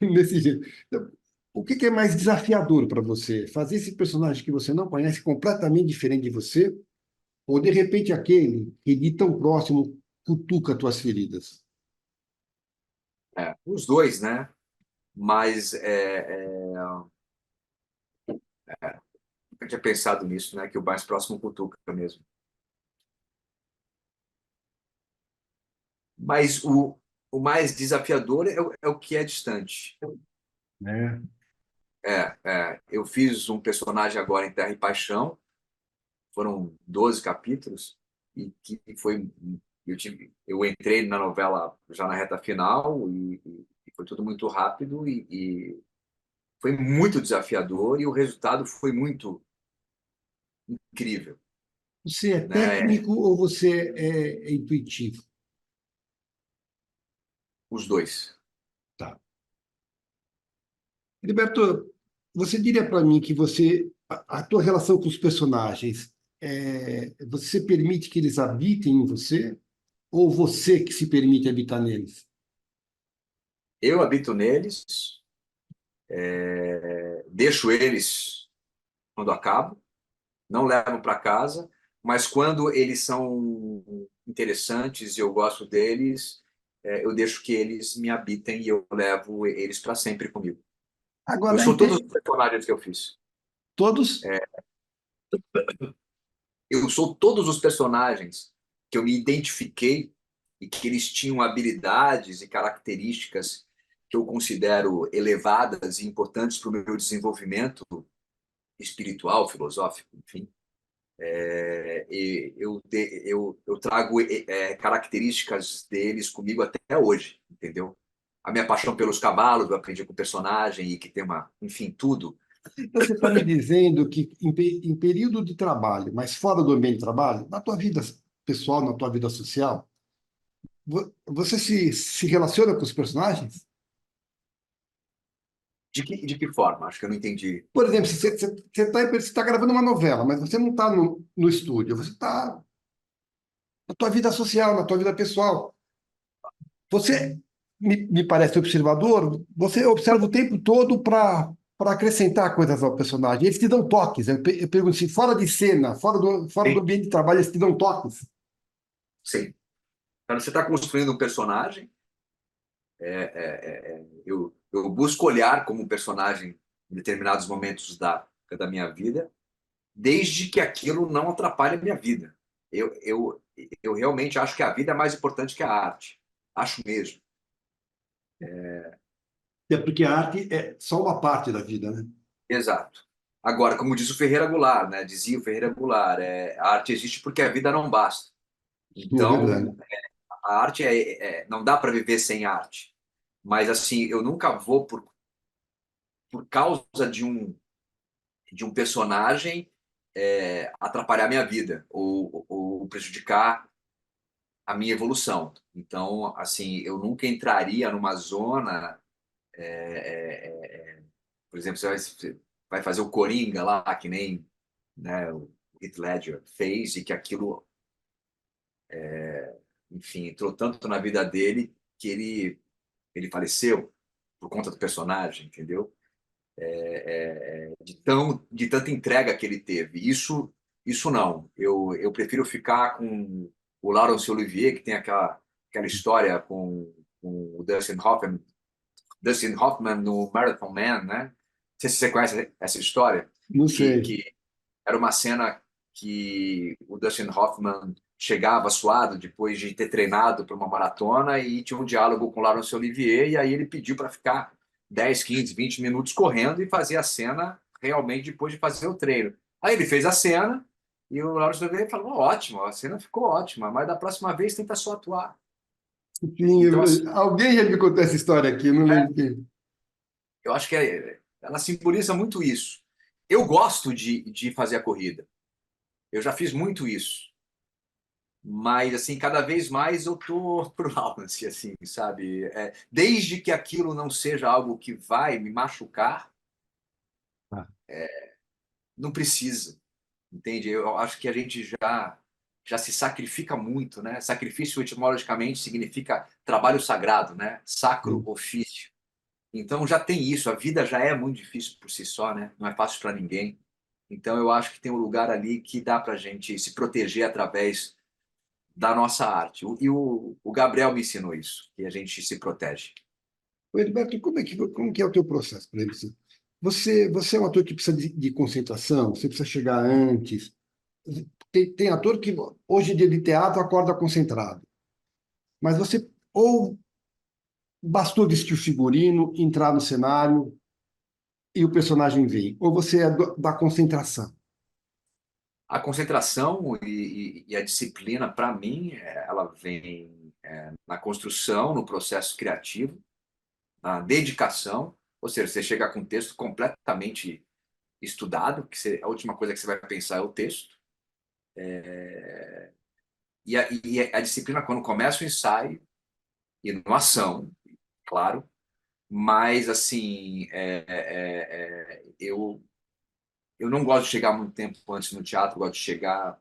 nesse jeito. Então, o que que é mais desafiador para você? Fazer esse personagem que você não conhece completamente diferente de você? Ou, de repente, aquele que de tão próximo cutuca tuas feridas? Os dois, né? Mas nunca tinha pensado nisso, né? Que o mais próximo cutuca mesmo. Mas o mais desafiador é o que é distante. Né? Eu fiz um personagem agora em Terra e Paixão, foram 12 capítulos, e que foi. Eu entrei na novela já na reta final, e foi tudo muito rápido, e foi muito desafiador, e o resultado foi muito incrível, Você é né? técnico ou você é intuitivo? Os dois. Tá. Heriberto, você diria para mim que a tua relação com os personagens, você permite que eles habitem em você ou você que se permite habitar neles? Eu habito neles, deixo eles quando acabo, não levo para casa, mas quando eles são interessantes e eu gosto deles, eu deixo que eles me habitem e eu levo eles para sempre comigo. Eu Agora, sou todos os personagens que eu fiz. todos? Eu sou todos os personagens que eu me identifiquei e que eles tinham habilidades e características que eu considero elevadas e importantes para o meu desenvolvimento espiritual, filosófico, enfim. Eu trago características deles comigo até hoje, entendeu? A minha paixão pelos cavalos, eu aprendi com o personagem e que tem uma, enfim, tudo. Então, você está me dizendo que em período de trabalho, mas fora do ambiente de trabalho, na tua vida pessoal, na tua vida social, você se relaciona com os personagens? De que forma? Acho que eu não entendi. Por exemplo, se você está gravando uma novela, mas você não está no estúdio, você está na tua vida social, na tua vida pessoal. Você, me parece observador, você observa o tempo todo para acrescentar coisas ao personagem. Eles te dão toques. Eu pergunto assim, fora de cena, fora do Sim, ambiente de trabalho, eles te dão toques. sim. Quando você está construindo um personagem, eu busco olhar como um personagem em determinados momentos da minha vida, desde que aquilo não atrapalhe a minha vida. Eu realmente acho que a vida é mais importante que a arte. Acho mesmo. É porque a arte é só uma parte da vida, né? Exato. Agora, como diz o Ferreira Goulart, né? Dizia o Ferreira Goulart, a arte existe porque a vida não basta. É verdade. Então, a arte não dá para viver sem arte. Mas assim, eu nunca vou por causa de um personagem atrapalhar a minha vida ou prejudicar a minha evolução. Então, assim, eu nunca entraria numa zona, por exemplo, você vai fazer o Coringa lá, que nem, né, o Heath Ledger fez, e que aquilo, enfim, entrou tanto na vida dele que ele faleceu por conta do personagem, entendeu? De tanta entrega que ele teve. Isso não. Eu prefiro ficar com o Laurence Olivier, que tem aquela história com o Dustin Hoffman no Marathon Man, né? Não sei se você conhece essa história, Não que, sei. que era uma cena que o Dustin Hoffman chegava suado depois de ter treinado para uma maratona e tinha um diálogo com o Laurence Olivier, e aí ele pediu para ficar 10, 15, 20 minutos correndo e fazer a cena realmente depois de fazer o treino. Aí ele fez a cena e o Laurence Olivier falou: ótimo, a cena ficou ótima, mas da próxima vez tenta só atuar. Sim, Então, assim, alguém já me contou essa história aqui, eu não lembro quem. eu acho que ela simboliza muito isso. Eu gosto de fazer a corrida. Eu já fiz muito isso. Mas, assim, cada vez mais eu tô pro Lawrence, assim, sabe? Desde que aquilo não seja algo que vai me machucar, Ah, não precisa, entende? Eu acho que a gente já já se sacrifica muito, né? Sacrifício, etimologicamente, significa trabalho sagrado, né? Sacro Sim. ofício. Então já tem isso, a vida já é muito difícil por si só, né? Não é fácil para ninguém. Então eu acho que tem um lugar ali que dá para a gente se proteger através da nossa arte. O Gabriel me ensinou isso, que a gente se protege. Ô, Edilberto, como que é o teu processo? Por exemplo, assim, você é um ator que precisa de concentração, você precisa chegar antes. Tem ator que hoje em dia de teatro acorda concentrado, mas você ou bastou vestir o figurino, entrar no cenário e o personagem vem, ou você é da concentração. A concentração e a disciplina, para mim, ela vem na construção, no processo criativo, na dedicação, ou seja, você chega com um texto completamente estudado, a última coisa que você vai pensar é o texto. E a disciplina, quando começa o ensaio, e numa ação, claro, mas assim, eu não gosto de chegar muito tempo antes no teatro, eu gosto de chegar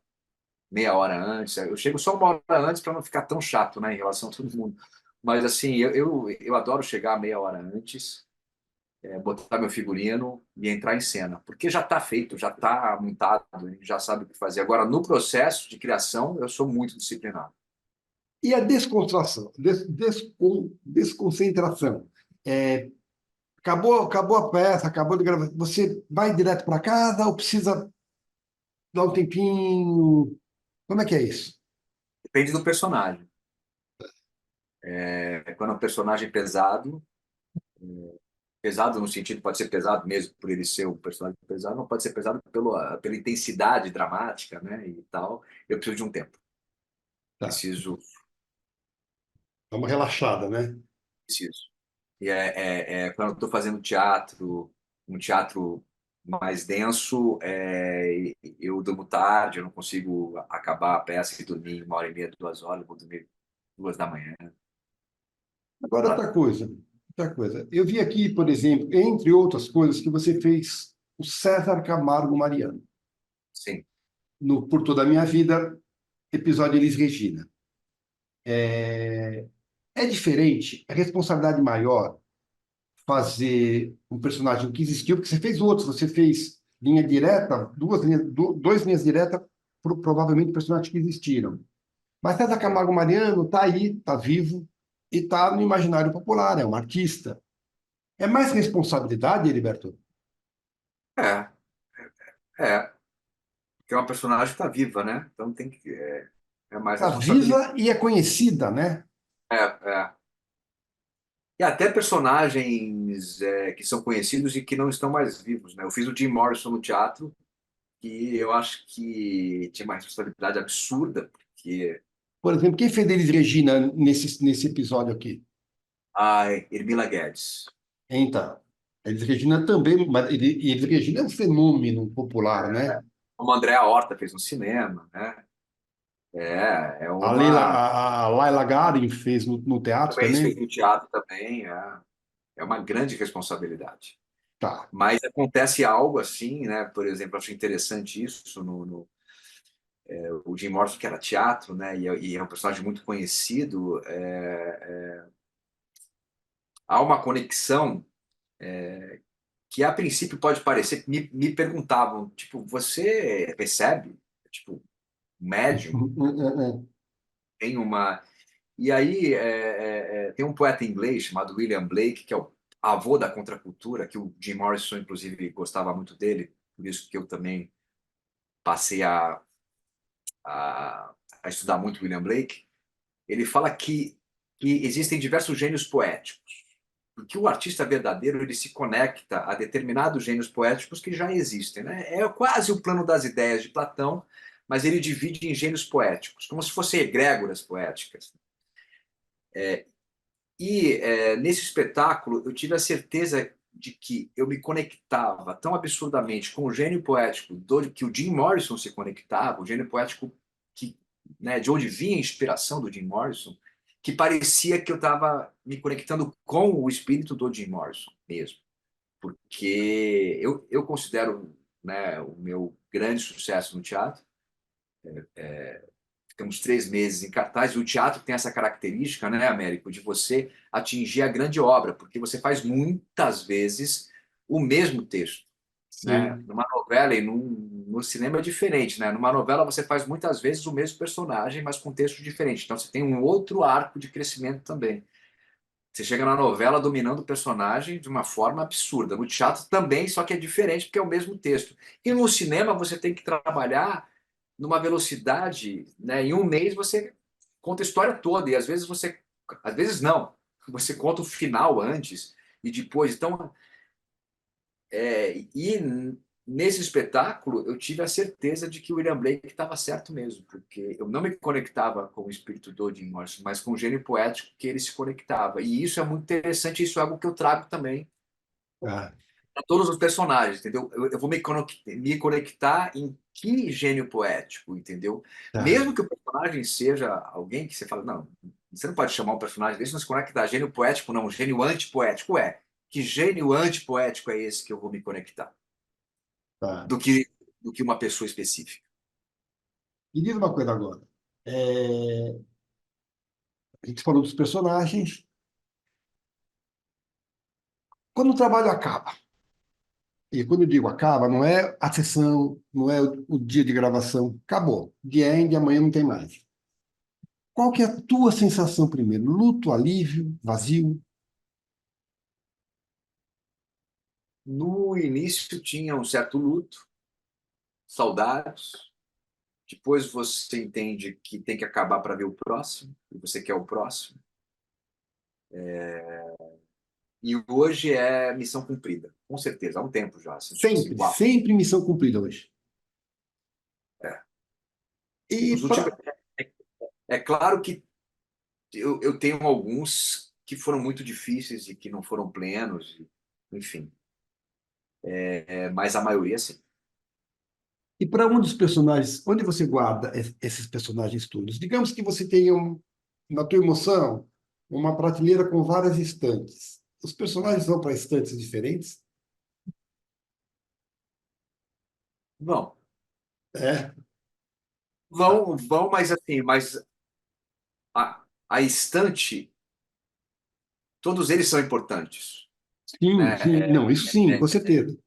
meia hora antes. Eu chego só uma hora antes para não ficar tão chato, né, em relação a todo mundo. Mas assim, eu adoro chegar meia hora antes, botar meu figurino e entrar em cena, porque já está feito, já está montado, a gente já sabe o que fazer. Agora, no processo de criação, eu sou muito disciplinado. E a descontração, desconcentração. É, acabou a peça, acabou de gravar. Você vai direto para casa ou precisa dar um tempinho? Como é que é isso? Depende do personagem. Quando é um personagem pesado, pesado no sentido, pode ser pesado mesmo por ele ser um personagem pesado, não pode ser pesado pela intensidade dramática, né, e tal. Eu preciso de um tempo. Tá, Preciso, dá uma relaxada, né? preciso. Quando eu estou fazendo teatro, um teatro mais denso, eu durmo tarde, eu não consigo acabar a peça e dormir 1 hora e meia, 2 horas, eu vou dormir 2 da manhã. Agora, outra coisa. Eu vi aqui, por exemplo, entre outras coisas, que você fez o César Camargo Mariano, Sim. no Por Toda a Minha Vida, episódio Elis Regina. É diferente, é responsabilidade maior fazer um personagem que existiu, porque você fez outros, você fez linha direta, dois linhas diretas, provavelmente personagens que existiram. Mas César Camargo Mariano está aí, está vivo e está no imaginário popular, é um artista. É mais responsabilidade, Heriberto? É, é. Porque é uma personagem que está viva, né? Então tem que. É mais Está responsabilidade. viva e é conhecida, né? É. E até personagens que são conhecidos e que não estão mais vivos, né? Eu fiz o Jim Morrison no teatro e eu acho que tinha uma responsabilidade absurda, porque Por exemplo, quem fez Elis Regina nesse episódio aqui? a Hermila Guedes, Então, Elis Regina também, mas Elis Regina é um fenômeno popular, né? como a Andréa Horta fez no cinema, né? É A Leila, uma. a Laila Garin fez no teatro Também fez também. no teatro também, é uma grande responsabilidade. Tá. Mas acontece algo assim, né? Por exemplo, acho interessante isso no o Jim Morrison, que era teatro, né? E é um personagem muito conhecido. Há uma conexão que a princípio pode parecer. Me perguntavam, tipo, você percebe? Tipo, médium tem uma. E aí tem um poeta inglês chamado William Blake, que é o avô da contracultura, que o Jim Morrison, inclusive, gostava muito dele, por isso que eu também passei a estudar muito William Blake. Ele fala que existem diversos gênios poéticos, porque o artista verdadeiro ele se conecta a determinados gênios poéticos que já existem, né? É quase o plano das ideias de Platão, mas ele divide em gênios poéticos, como se fossem egrégoras poéticas. Nesse espetáculo eu tive a certeza de que eu me conectava tão absurdamente com o gênio poético que o Jim Morrison se conectava, o gênio poético que, né, de onde vinha a inspiração do Jim Morrison, que parecia que eu estava me conectando com o espírito do Jim Morrison mesmo, porque eu considero, né, o meu grande sucesso no teatro ficamos 3 meses em cartaz, e o teatro tem essa característica, né, Américo, de você atingir a grande obra, porque você faz muitas vezes o mesmo texto, né? Sim. Numa novela e no cinema é diferente, né? Numa novela você faz muitas vezes o mesmo personagem, mas com texto diferente. Então você tem um outro arco de crescimento também. Você chega na novela dominando o personagem de uma forma absurda. No teatro também, só que é diferente porque é o mesmo texto. E no cinema você tem que trabalhar numa velocidade, né? Em um mês você conta a história toda e às vezes não, você conta o final antes e depois. Então, nesse espetáculo eu tive a certeza de que o William Blake estava certo mesmo, porque eu não me conectava com o espírito do Jim Morrison, mas com o gênio poético que ele se conectava. E isso é muito interessante, isso é algo que eu trago também Ah, para todos os personagens, entendeu? Eu vou me conectar em que gênio poético, entendeu? tá. Mesmo que o personagem seja alguém que você fala, não, você não pode chamar um personagem desse, não se conectar. Gênio poético, não, gênio antipoético é. Que gênio antipoético é esse que eu vou me conectar? Tá. Do que, do que uma pessoa específica. E diz uma coisa agora. É, a gente falou dos personagens. Quando o trabalho acaba, e quando eu digo acaba, não é a sessão, não é o dia de gravação, acabou. The end, amanhã não tem mais. Qual que é a tua sensação primeiro? Luto, alívio, vazio? No início tinha um certo luto, saudades. Depois você entende que tem que acabar para ver o próximo, e você quer o próximo. E hoje é missão cumprida, com certeza, há um tempo já, assim, tipo assim, Sempre, uau. sempre missão cumprida hoje. É. E Os últimos, pra... é claro que eu tenho alguns que foram muito difíceis e que não foram plenos, enfim, mas a maioria sim. e para um dos personagens, onde você guarda esses personagens todos? Digamos que você tenha na tua emoção uma prateleira com várias estantes. Os personagens vão para estantes diferentes? Vão, É. Tá. vão, mas assim, a estante, todos eles são importantes, Sim, né? sim. Não, isso sim, com certeza.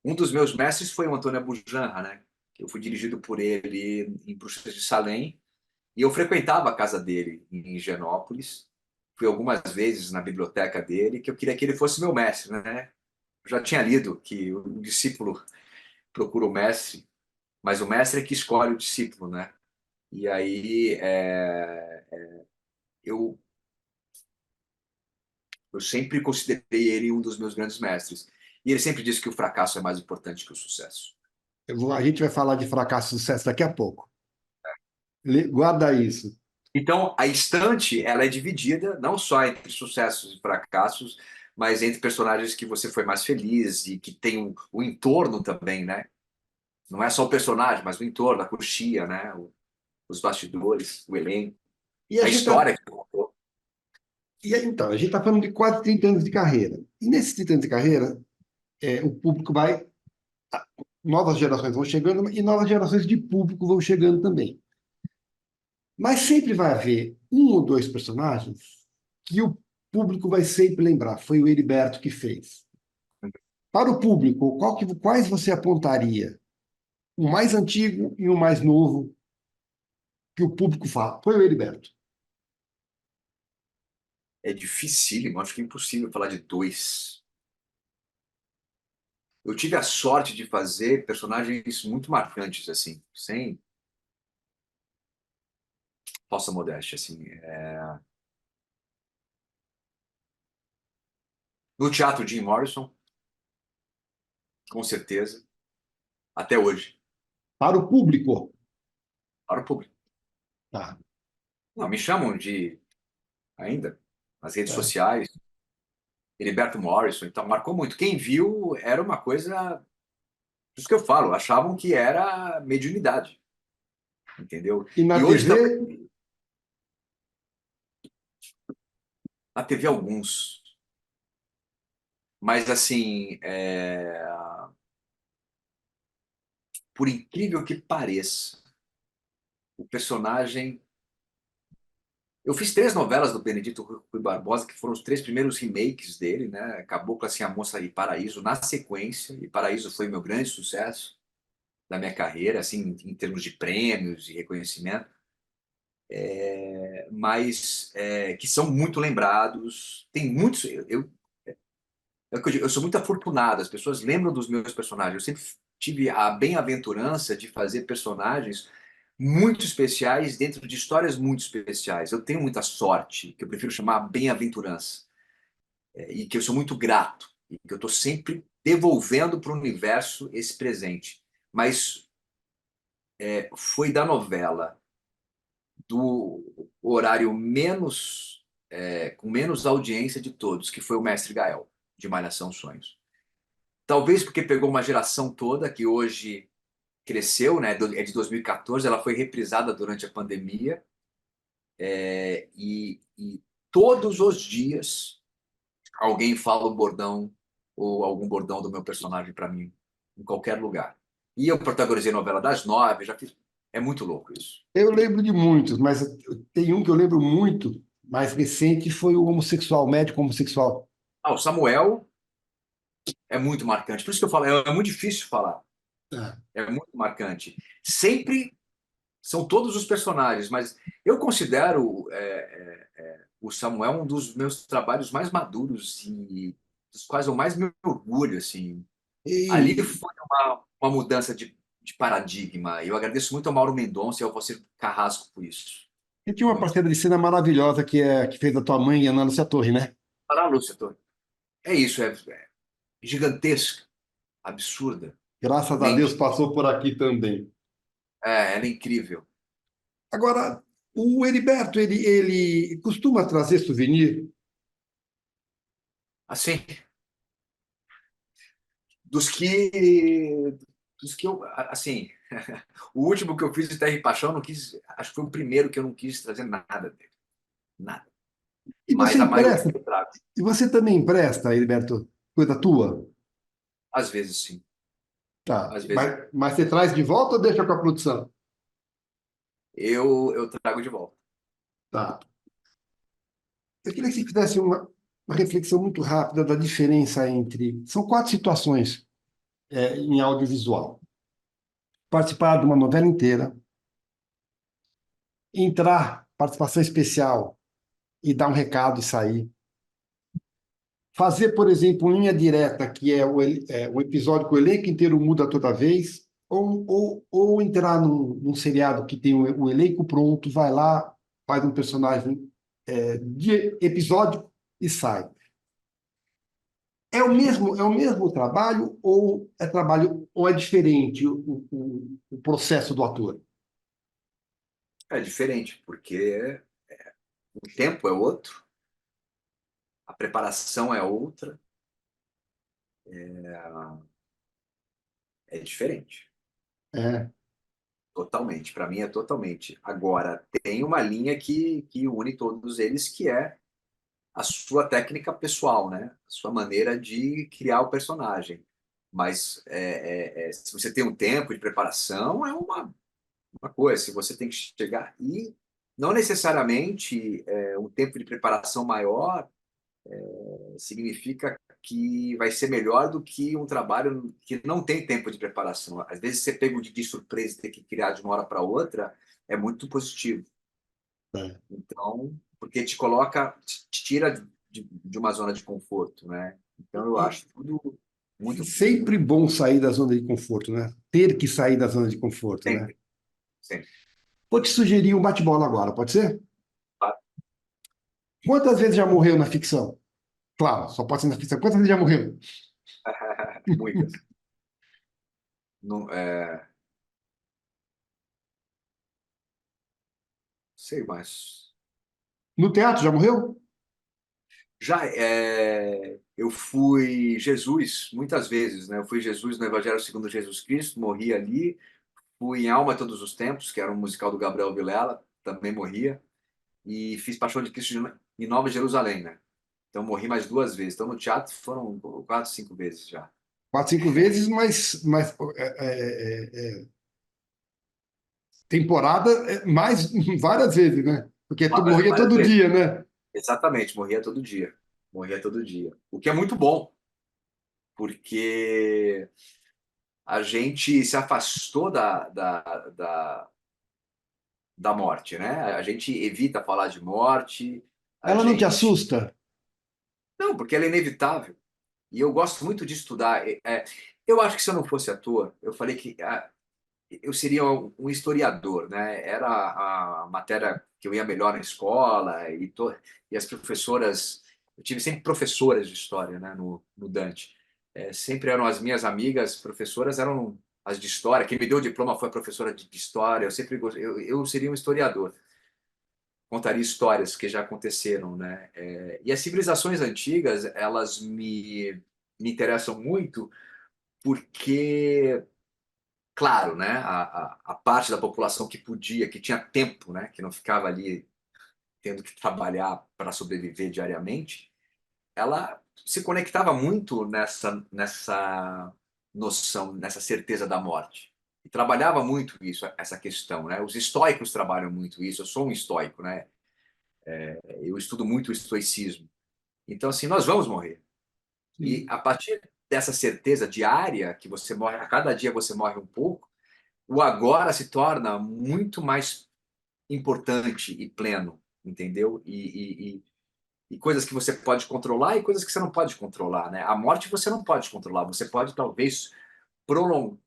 Um dos meus mestres foi o Antônio Abujanra, né? Eu fui dirigido por ele em Bruxas de Salem e eu frequentava a casa dele em Higienópolis. Fui algumas vezes na biblioteca dele, que eu queria que ele fosse meu mestre, né? Eu já tinha lido que o discípulo procura o mestre, mas o mestre é que escolhe o discípulo, né? E aí eu, eu sempre considerei ele um dos meus grandes mestres. E ele sempre disse que o fracasso é mais importante que o sucesso. A gente vai falar de fracasso e sucesso daqui a pouco. Guarda isso. Então, a estante ela é dividida não só entre sucessos e fracassos, mas entre personagens que você foi mais feliz e que tem o entorno também, né? Não é só o personagem, mas o entorno, a coxia, né? Os bastidores, o elenco, E a a gente tá, história que contou. então, a gente está falando de quase 30 anos de carreira. E nesses 30 anos de carreira, o público vai. Novas gerações vão chegando e novas gerações de público vão chegando também. Mas sempre vai haver um ou dois personagens que o público vai sempre lembrar. Foi o Heriberto que fez. Para o público, quais você apontaria? O mais antigo e o mais novo que o público fala. Foi o Heriberto. É dificílimo, acho que é impossível falar de dois. Eu tive a sorte de fazer personagens muito marcantes, assim, sem falsa modéstia, assim. No teatro, Jim Morrison, com certeza, até hoje, Para o público. para o público. Tá, Não, me chamam de, ainda, nas redes tá. sociais, Heriberto Morrison, então marcou muito. Quem viu era uma coisa, isso que eu falo, achavam que era mediunidade, entendeu? E na E hoje TV, também, na TV alguns, mas assim, por incrível que pareça, o personagem. Eu fiz 3 novelas do Benedito Rui Barbosa, que foram os 3 primeiros remakes dele, né? Cabocla, Assim, a Moça e Paraíso, na sequência. E Paraíso foi meu grande sucesso da minha carreira, assim, em termos de prêmios e reconhecimento. Mas que são muito lembrados. Tem muitos. É o que eu digo, eu sou muito afortunado, as pessoas lembram dos meus personagens. Eu sempre tive a bem-aventurança de fazer personagens muito especiais dentro de histórias muito especiais. Eu tenho muita sorte, que eu prefiro chamar bem-aventurança, e que eu sou muito grato, e que eu estou sempre devolvendo para o universo esse presente. Mas foi da novela, do horário com menos audiência de todos, que foi o Mestre Gael, de Malhação Sonhos. Talvez porque pegou uma geração toda que hoje cresceu, né? É de 2014, ela foi reprisada durante a pandemia, e todos os dias alguém fala um bordão ou algum bordão do meu personagem para mim, em qualquer lugar. E eu protagonizei novela das 9, já fiz. É muito louco isso. Eu lembro de muitos, mas tem um que eu lembro muito, mais recente, foi o homossexual, médico homossexual. Ah, o Samuel é muito marcante. Por isso que eu falo, é muito difícil falar. É. É muito marcante. Sempre são todos os personagens, mas eu considero o Samuel um dos meus trabalhos mais maduros e dos quais eu mais me orgulho, assim. Ali E foi uma mudança de paradigma. Eu agradeço muito ao Mauro Mendonça e ao Valcir Carrasco por isso. e tinha uma Muito. parceira de cena maravilhosa que fez a tua mãe, Ana Lúcia Torre, né? Para Lúcia, é isso, é gigantesca, absurda, Graças a Deus mente. passou por aqui também. Ela é incrível. Agora, o Heriberto, ele costuma trazer souvenir? Assim, dos que, dos que eu, assim, o último que eu fiz de Terra e Paixão, eu não quis, acho que foi o primeiro que eu não quis trazer nada dele, nada. E você Mas a maioria empresta? eu trago, E você também empresta, Heriberto, coisa tua? às vezes sim, Tá. às vezes Mas você traz de volta ou deixa com a produção? eu trago de volta. Tá. Eu queria que você fizesse uma reflexão muito rápida da diferença entre. São quatro situações em audiovisual: participar de uma novela inteira, entrar, participação especial e dar um recado e sair. Fazer, por exemplo, linha direta, que é o episódio que o elenco inteiro muda toda vez, ou entrar num seriado que tem o elenco pronto, vai lá, faz um personagem de episódio e sai. É o mesmo trabalho ou é diferente o processo do ator? É diferente, porque o tempo é outro, a preparação é outra, é diferente. É, Totalmente, para mim é totalmente. Agora, tem uma linha que une todos eles, que é a sua técnica pessoal, né? A sua maneira de criar o personagem. Mas se você tem um tempo de preparação, é uma coisa. Se você tem que chegar e não necessariamente um tempo de preparação maior significa que vai ser melhor do que um trabalho que não tem tempo de preparação. Às vezes você pega de surpresa e ter que criar de uma hora para outra é muito positivo. é. Então, porque te coloca, te tira de uma zona de conforto, né? Então eu E acho tudo muito, muito sempre bom sair da zona de conforto, né? Ter que sair da zona de conforto, né? sempre, sempre. Vou te sugerir um bate-bola agora, pode ser? Tá? Quantas vezes já morreu na ficção? Claro, só pode ser na ficção. Quantas vezes já morreu? Muitas. Não, sei mais. No teatro já morreu? Já eu fui Jesus muitas vezes, né? Eu fui Jesus no Evangelho segundo Jesus Cristo, morri ali. Fui em Alma Todos os Tempos, que era um musical do Gabriel Vilela, também morria. E fiz Paixão de Cristo em Nova Jerusalém, né? Então morri mais 2 vezes. Então no teatro foram 4, 5 vezes já. Quatro, cinco vezes, mas temporada, mais várias vezes, né? Porque tu morria Várias todo vezes. dia, né? Exatamente, morria todo dia. Morria todo dia. O que é muito bom, porque a gente se afastou da morte, né? A gente evita falar de morte, a Ela não te gente. assusta? Não, porque ela é inevitável. E eu gosto muito de estudar. Eu acho que se eu não fosse ator, eu falei que eu seria um historiador, né? Era a matéria que eu ia melhor na escola e as professoras. Eu tive sempre professoras de história, né? No Dante. Sempre eram as minhas amigas, professoras eram as de história. Quem me deu o diploma foi a professora de história. Eu sempre eu seria um historiador, contaria histórias que já aconteceram, né? E as civilizações antigas, elas me interessam muito porque, claro, né? A parte da população que podia, que tinha tempo, né? Que não ficava ali tendo que trabalhar para sobreviver diariamente, ela se conectava muito nessa noção, nessa certeza da morte. E trabalhava muito isso, essa questão, né? Os estoicos trabalham muito isso. Eu sou um estoico, né? Eu estudo muito o estoicismo. Então, assim, nós vamos morrer. E Sim. a partir dessa certeza diária, que você morre, a cada dia você morre um pouco, o agora se torna muito mais importante e pleno, entendeu? E coisas que você pode controlar e coisas que você não pode controlar, né? A morte você não pode controlar, você pode talvez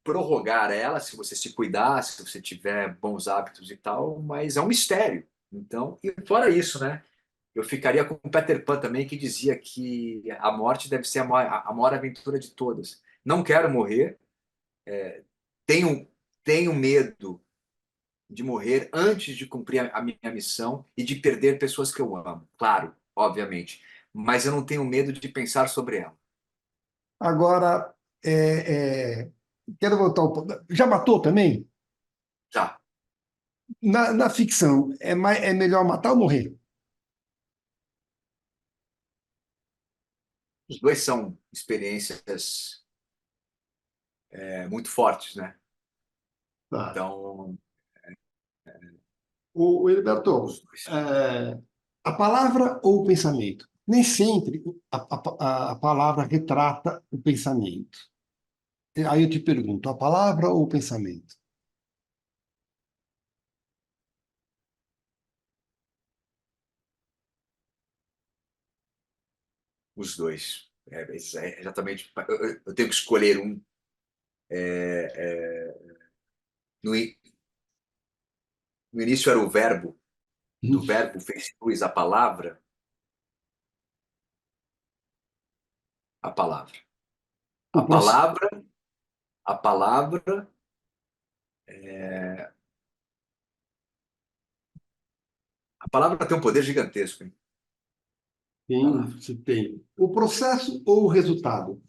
prorrogar ela se você se cuidar, se você tiver bons hábitos e tal, mas é um mistério. Então, e fora isso, né? Eu ficaria com o Peter Pan também, que dizia que a morte deve ser a maior aventura de todas. Não quero morrer, tenho, tenho medo de morrer antes de cumprir a minha missão e de perder pessoas que eu amo. Claro, obviamente. Mas eu não tenho medo de pensar sobre ela. Agora, quero voltar um pouco. Já matou também? Já. Na ficção, é melhor matar ou morrer? Os dois são experiências muito fortes, né? Tá. Então, O Heriberto, os dois. a palavra ou o pensamento? Nem sempre a palavra retrata o pensamento. Aí eu te pergunto, a palavra ou o pensamento? Os dois. Exatamente. Eu tenho que escolher um. No, no início era o verbo, do verbo fez luz a palavra, a palavra. O A processo. palavra, a palavra, a palavra tem um poder gigantesco, hein? A Sim, palavra. se tem. O processo ou o resultado?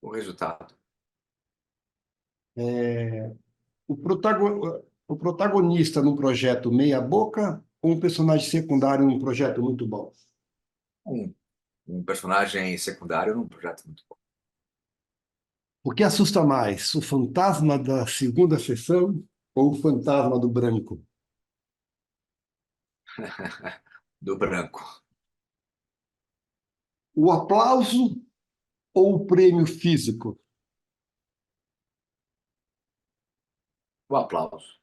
O resultado. O protagonista num projeto meia-boca ou um personagem secundário num projeto muito bom? Um, um personagem secundário num projeto muito bom. O que assusta mais, o fantasma da segunda sessão ou o fantasma do branco? Do branco. O aplauso ou o prêmio físico? O aplauso.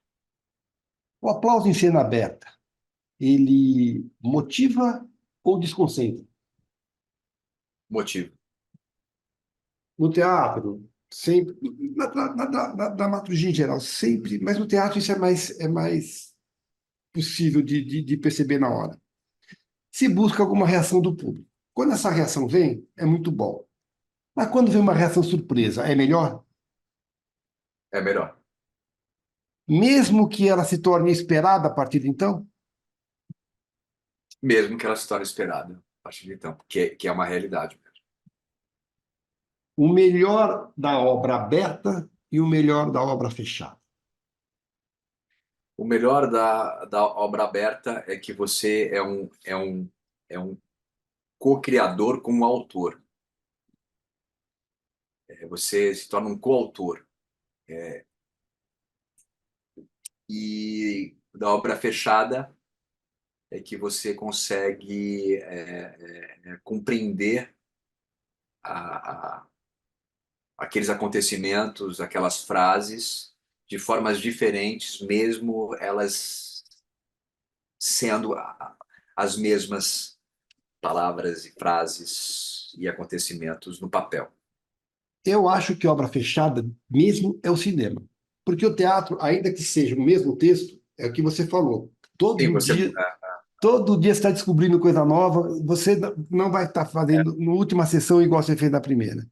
O aplauso em cena aberta, ele motiva ou desconcentra? Motivo. No teatro, sempre, na dramaturgia em geral, sempre, mas no teatro isso é mais possível de perceber na hora. Se busca alguma reação do público. Quando essa reação vem, é muito bom. Mas quando vem uma reação surpresa, é melhor? É melhor. Mesmo que ela se torne esperada a partir de então? Mesmo que ela se torne esperada a partir de então, que é uma realidade mesmo. O melhor da obra aberta e o melhor da obra fechada. O melhor da obra aberta é que você é um co-criador com o autor. Você se torna um coautor. E da obra fechada é que você consegue compreender a, aqueles acontecimentos, aquelas frases, de formas diferentes, mesmo elas sendo as mesmas palavras e frases e acontecimentos no papel. Eu acho que obra fechada mesmo é o cinema. Porque o teatro, ainda que seja o mesmo texto, é o que você falou. Sim, você. Todo dia você está descobrindo coisa nova, você não vai estar fazendo na última sessão igual você fez na primeira.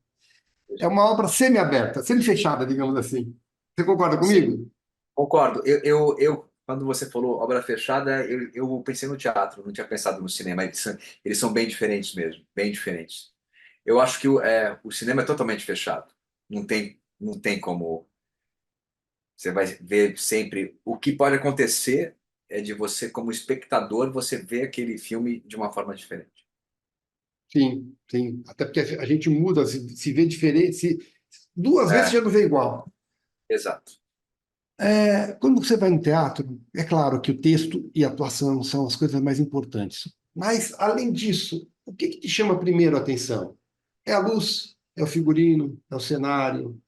É uma obra semi-aberta, semi-fechada, digamos assim. Você concorda Sim, comigo? concordo. Quando você falou obra fechada, eu pensei no teatro, não tinha pensado no cinema. Eles são bem diferentes mesmo, bem diferentes. Eu acho que o cinema é totalmente fechado. Não tem como. Você vai ver sempre. O que pode acontecer é de você, como espectador, você ver aquele filme de uma forma diferente. Sim, sim. Até porque a gente muda, se vê diferente, duas vezes É, já não vê igual. exato. Quando você vai no teatro, é claro que o texto e a atuação são as coisas mais importantes. Mas, além disso, o que que te chama primeiro a atenção? É a luz? É o figurino? É o cenário?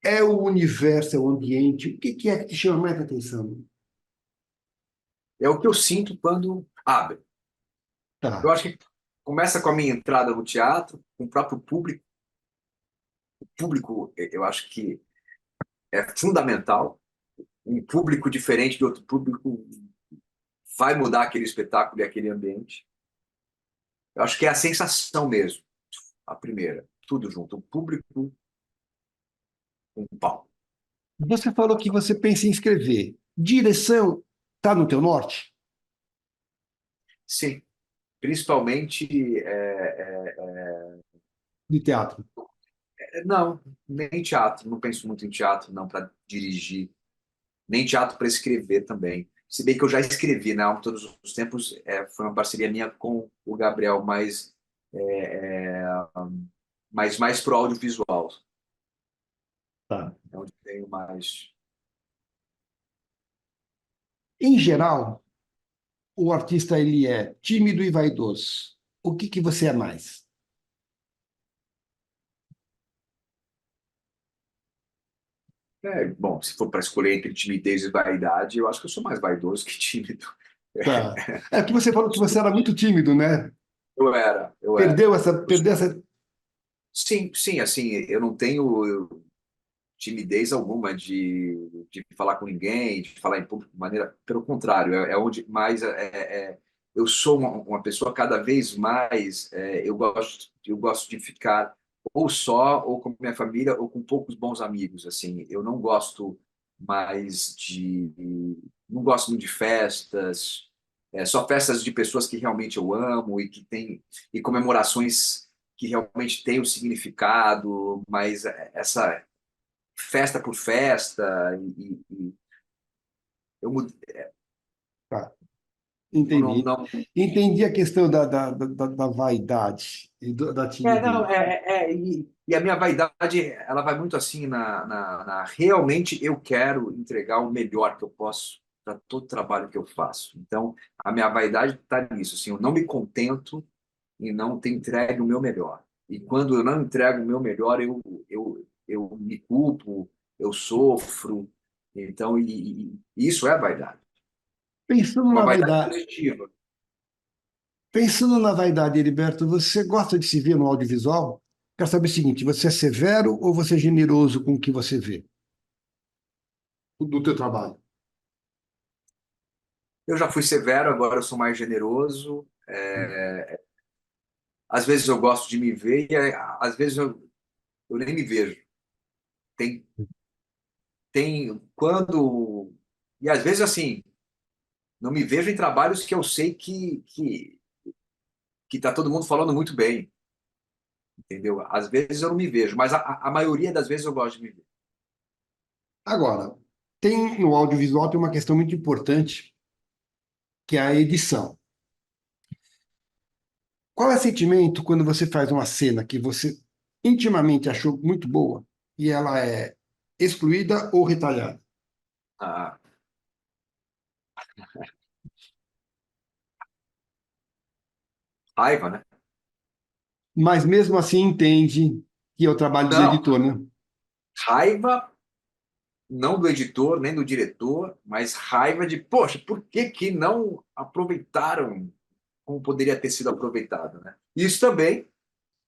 É o universo? É o ambiente? O que que é que te chama mais a atenção? É o que eu sinto quando abre. Eu Tá. acho que começa com a minha entrada no teatro, com o próprio público. O público, eu acho que é fundamental. Um público diferente de outro público vai mudar aquele espetáculo e aquele ambiente. Eu acho que é a sensação mesmo, a primeira, tudo junto, o público com o palco. Você falou que você pensa em escrever. Direção está no teu norte? Sim, principalmente, De teatro. não, nem teatro, não penso muito em teatro, não, para dirigir, nem teatro para escrever também. Se bem que eu já escrevi, né, ao todos os tempos, foi uma parceria minha com o Gabriel, é, é, mas mais pro audiovisual, Tá. é onde tenho mais. Em geral, o artista ele é tímido e vaidoso. O que que você é mais? Bom, se for para escolher entre timidez e vaidade, eu acho que eu sou mais vaidoso que tímido. Tá. É que você falou que você era muito tímido, né? Eu era. Perdeu essa. Sim, sim, assim, eu não tenho timidez alguma de falar com ninguém, de falar em público de maneira. Pelo contrário, é onde mais eu sou uma pessoa cada vez mais. Eu gosto de ficar ou só, ou com minha família, ou com poucos bons amigos. Assim, eu não gosto mais de. Não gosto muito de festas. Só festas de pessoas que realmente eu amo e que tem e comemorações que realmente têm um significado, mas essa festa por festa, e eu Tá, não, entendi. não. Entendi a questão da vaidade e da Não, timidez. e a minha vaidade, ela vai muito assim realmente eu quero entregar o melhor que eu posso para todo o trabalho que eu faço. Então, a minha vaidade está nisso, assim, eu não me contento em não ter entregue o meu melhor. E quando eu não entrego o meu melhor, eu me culpo, eu sofro. Então, e isso é vaidade. Pensando Uma na vaidade vaidade, positiva. pensando na vaidade, Heriberto, você gosta de se ver no audiovisual? Quero saber o seguinte: você é severo ou você é generoso com o que você vê do teu trabalho? Eu já fui severo, agora eu sou mais generoso. Às vezes eu gosto de me ver e às vezes eu nem me vejo. Tem, tem quando. E às vezes, assim, não me vejo em trabalhos que eu sei que tá todo mundo falando muito bem, entendeu? Às vezes eu não me vejo, mas a maioria das vezes eu gosto de me ver. Agora, no audiovisual tem uma questão muito importante, que é a edição. Qual é o sentimento quando você faz uma cena que você intimamente achou muito boa e ela é excluída ou retalhada. Ah, raiva, né? Mas mesmo assim entende que é o trabalho do Não, editor, né? raiva não do editor, nem do diretor, mas raiva de, poxa, por que que não aproveitaram como poderia ter sido aproveitado, né? Isso também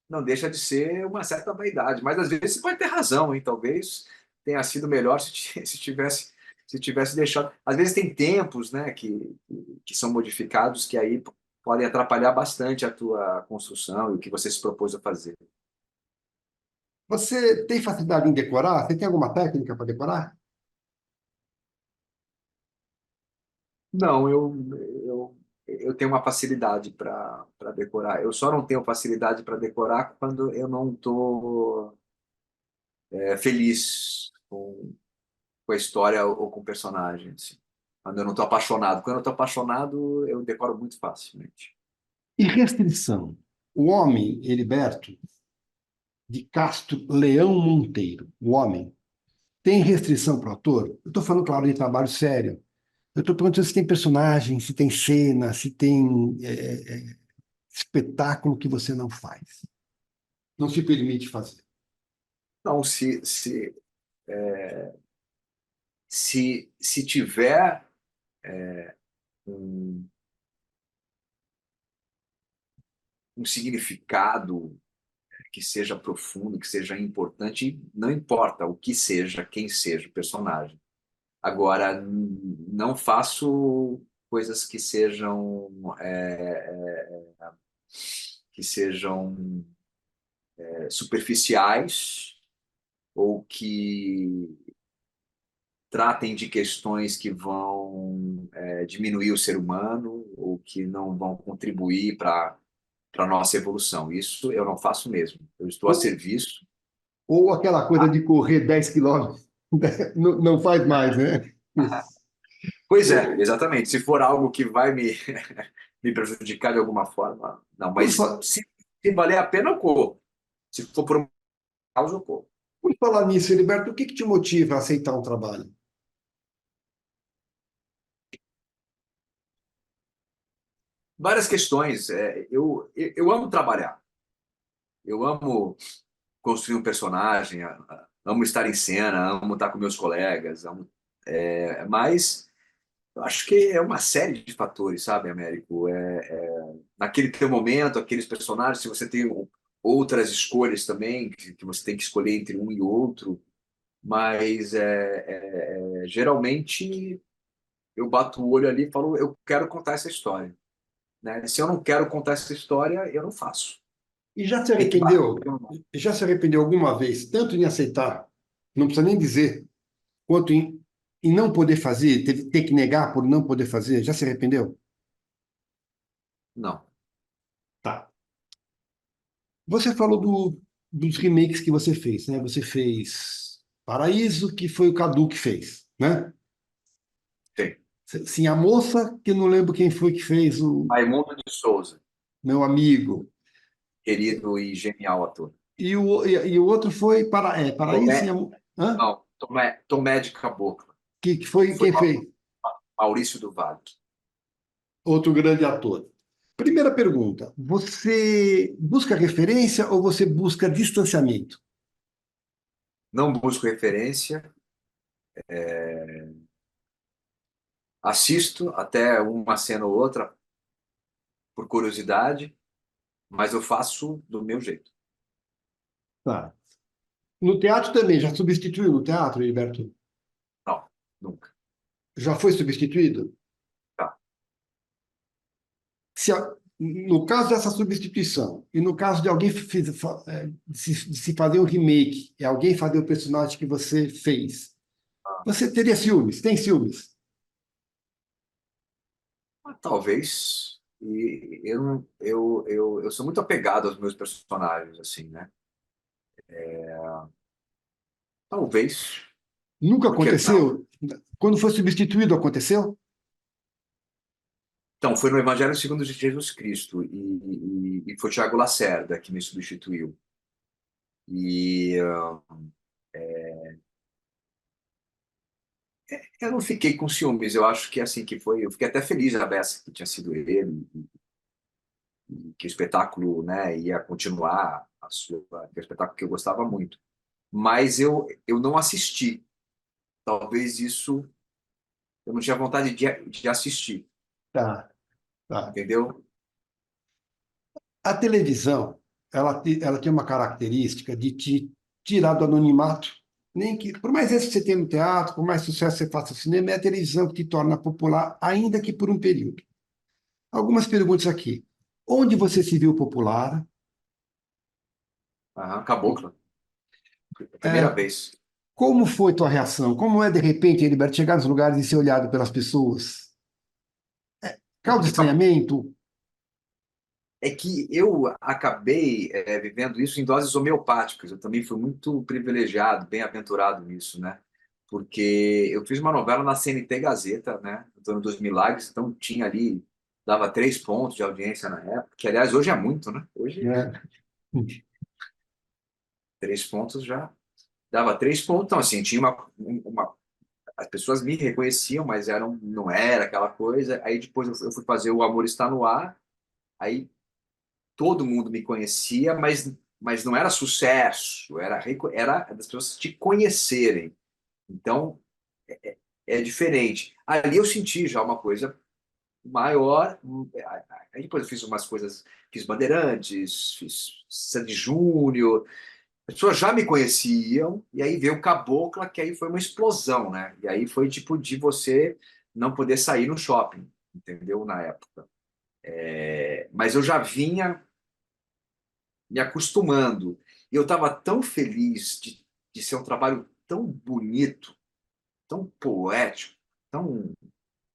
não deixa de ser uma certa vaidade, mas às vezes você pode ter razão, hein? Talvez tenha sido melhor se tivesse deixado. Às vezes tem tempos, né, que são modificados que aí podem atrapalhar bastante a tua construção e o que você se propôs a fazer. Você tem facilidade em decorar? Você tem alguma técnica para decorar? Não, eu tenho uma facilidade para decorar. Eu só não tenho facilidade para decorar quando eu não estou feliz com a história ou com o personagem. Assim. Quando eu não estou apaixonado. Quando eu estou apaixonado, eu decoro muito facilmente. E restrição. O homem, Heriberto, de Castro Leão Monteiro, o homem, tem restrição para o ator? Eu estou falando, claro, de trabalho sério. Eu estou perguntando se tem personagem, se tem cena, se tem espetáculo que você não faz. Não se permite fazer. Então, se tiver um, um significado que seja profundo, que seja importante, não importa o que seja, quem seja o personagem. Agora, não faço coisas que sejam superficiais ou que tratem de questões que vão diminuir o ser humano ou que não vão contribuir para a nossa evolução. Isso eu não faço mesmo. Eu estou a Ou, serviço. ou aquela coisa de correr 10 quilômetros, não, não faz mais, né? Pois é, exatamente. Se for algo que vai me prejudicar de alguma forma, não. Por, Mas fa- se valer a pena, eu corro. Se for por uma causa, eu corro. por falar nisso, Heriberto, o que, que te motiva a aceitar um trabalho? Várias questões. Eu amo trabalhar. Eu amo construir um personagem, amo estar em cena, amo estar com meus colegas, mas eu acho que é uma série de fatores, sabe, Américo? Naquele teu momento, aqueles personagens, se você tem outras escolhas também, que você tem que escolher entre um e outro, mas geralmente eu bato o olho ali e falo, eu quero contar essa história, né? Se eu não quero contar essa história, eu não faço. E já se Tem que bater. arrependeu? Já se arrependeu alguma vez, tanto em aceitar, não precisa nem dizer, quanto em não poder fazer, ter que negar por não poder fazer? Já se arrependeu? Não. Tá. Você falou dos remakes que você fez, né? Você fez Paraíso, que foi o Cadu que fez, né? Tem. Sim, a moça, que eu não lembro quem foi que fez o Raimundo de Souza, meu amigo. querido e genial ator. E o outro foi Paraíso e Tomé, hã? não, Tomé de Caboclo. Que foi Foi quem fez? Maurício do Vale. Outro grande ator. Primeira pergunta: você busca referência ou você busca distanciamento? Não busco referência, assisto até uma cena ou outra por curiosidade, mas eu faço do meu jeito. Tá. No teatro também, já substituiu no teatro, Heriberto? Não, nunca. Já foi substituído? Tá. No caso dessa substituição, e no caso de alguém de se fazer um remake, é alguém fazer o personagem que você fez, você teria ciúmes? Tem ciúmes? Mas talvez. E eu, não- eu sou muito apegado aos meus personagens, assim, né? Talvez. Nunca Por que não? aconteceu? Quando foi substituído, aconteceu? Então, foi no Evangelho segundo Jesus Cristo e foi Tiago Lacerda que me substituiu. E eu não fiquei com ciúmes, eu acho que assim que foi, eu fiquei até feliz a beça que tinha sido ele, e que o espetáculo, né, ia continuar que é um espetáculo que eu gostava muito. Mas eu não assisti. Talvez isso eu não tinha vontade de assistir, Tá, tá. entendeu? A televisão, ela tem uma característica de te tirar do anonimato. Nem que, por mais êxito que você tenha no teatro, por mais sucesso que você faça no cinema, é a televisão que te torna popular, ainda que por um período. Algumas perguntas aqui. Onde você se viu popular? Aham, Cabocla, a primeira É, vez. como foi tua reação? Como é, de repente, Heriberto, chegar nos lugares e ser olhado pelas pessoas? É Causa porque estranhamento? é que eu acabei vivendo isso em doses homeopáticas. Eu também fui muito privilegiado, bem-aventurado nisso, né? Porque eu fiz uma novela na CNT Gazeta, né? Antônio dos Milagres, então tinha ali, dava 3 pontos de audiência na época, que aliás hoje é muito, né? Hoje Né? 3 pontos já dava 3 pontos. Então, assim, tinha uma. As pessoas me reconheciam, mas não era aquela coisa. Aí depois eu fui fazer O Amor Está no Ar, aí todo mundo me conhecia, mas não era sucesso, era das pessoas te conhecerem. Então, é diferente. Ali eu senti já uma coisa maior. Aí depois eu fiz umas coisas, fiz Bandeirantes, fiz Sandy Júnior, as pessoas já me conheciam, e aí veio o Cabocla, que aí foi uma explosão, né? E aí foi tipo de você não poder sair no shopping, entendeu? Na época. Mas eu já vinha me acostumando. E eu estava tão feliz de ser um trabalho tão bonito, tão poético, tão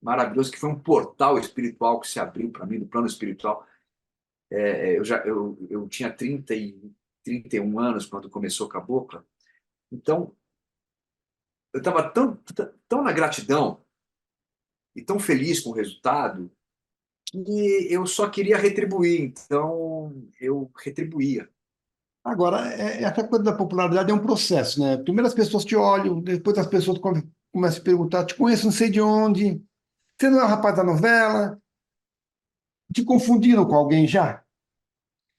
maravilhoso, que foi um portal espiritual que se abriu para mim, do plano espiritual. Eu tinha 31 anos quando começou Cabocla, então eu estava tão na gratidão e tão feliz com o resultado que eu só queria retribuir, então eu retribuía. Agora, essa coisa da popularidade é um processo, né? Primeiro as pessoas te olham, depois as pessoas começam a perguntar: te conheço não sei de onde, você não é o rapaz da novela? Te confundiram com alguém já?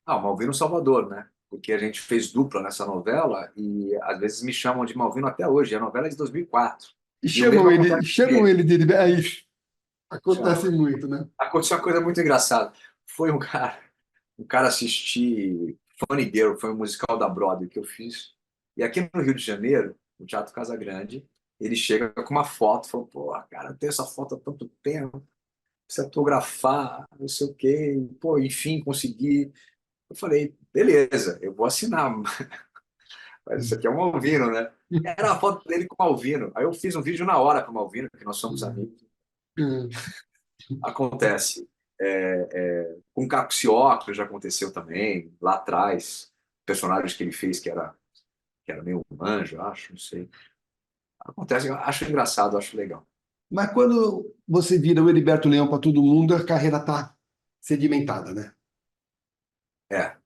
Ah, Malvino Salvador, né? Porque a gente fez dupla nessa novela e às vezes me chamam de Malvino até hoje. A novela é de 2004. E E o mesmo acontece com chamam ele. ele de. É isso. Chama. Acontece muito, né? Aconteceu uma coisa muito engraçada. Foi um cara assistir Funny Girl, foi um musical da Broadway que eu fiz. E aqui no Rio de Janeiro, no Teatro Casa Grande, ele chega com uma foto, falou, pô, cara, eu tenho essa foto há tanto tempo, precisa autografar, não sei o quê. Pô, enfim, consegui. Eu falei, beleza, eu vou assinar, mas isso aqui é o Malvino, né? Era a foto dele com o Malvino. Aí eu fiz um vídeo na hora com o Malvino, que nós somos amigos. Acontece. Com o Capcioca já aconteceu também, lá atrás. Personagens que ele fez que era meio um anjo, acho, não sei. Acontece, eu acho engraçado, acho legal. Mas quando você vira o Heriberto Leão para todo mundo, a carreira está sedimentada, né? É,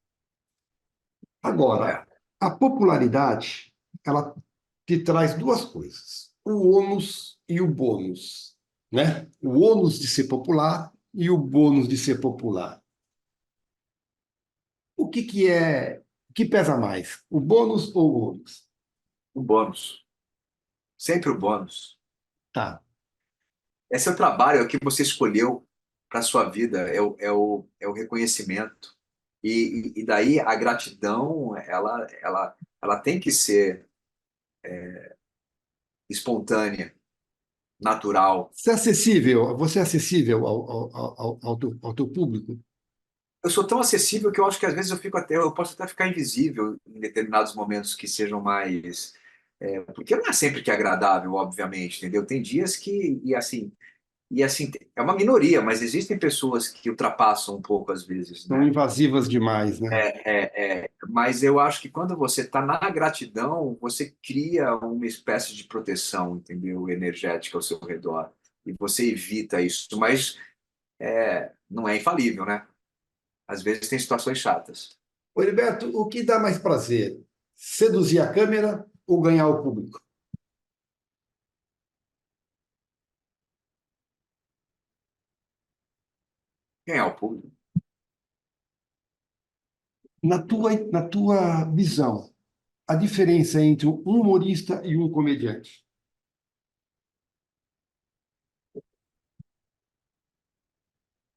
Agora, é. a popularidade, ela te traz duas coisas: o ônus e o bônus, né? O ônus de ser popular e o bônus de ser popular. O que pesa mais, o bônus ou o ônus? O bônus. Sempre o bônus. Tá. Esse é o trabalho, é o que você escolheu para a sua vida, é o reconhecimento. E daí a gratidão, ela tem que ser espontânea, natural. Você é acessível ao teu público? Eu sou tão acessível que eu acho que às vezes eu posso até ficar invisível em determinados momentos que sejam mais, porque não é sempre que é agradável, obviamente, entendeu? Tem dias que e assim é uma minoria, mas existem pessoas que ultrapassam um pouco às vezes, São né? invasivas demais, né? Mas eu acho que quando você está na gratidão, você cria uma espécie de proteção, entendeu? Energética ao seu redor e você evita isso, mas não é infalível, né? Às vezes tem situações chatas. Ô, Heriberto, o que dá mais prazer? seduzir a câmera ou ganhar o público? Ganhar o público. Na tua visão, a diferença entre um humorista e um comediante?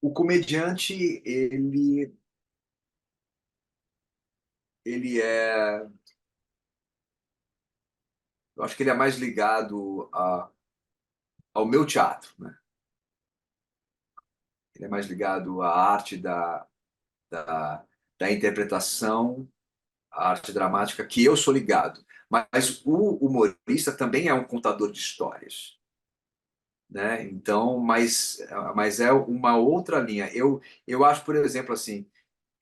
O comediante, ele é... Eu acho que ele é mais ligado ao meu teatro, né? Ele é mais ligado à arte da, da interpretação, à arte dramática, que eu sou ligado. Mas o humorista também é um contador de histórias, né? Então, mas é uma outra linha. Eu acho, por exemplo, assim,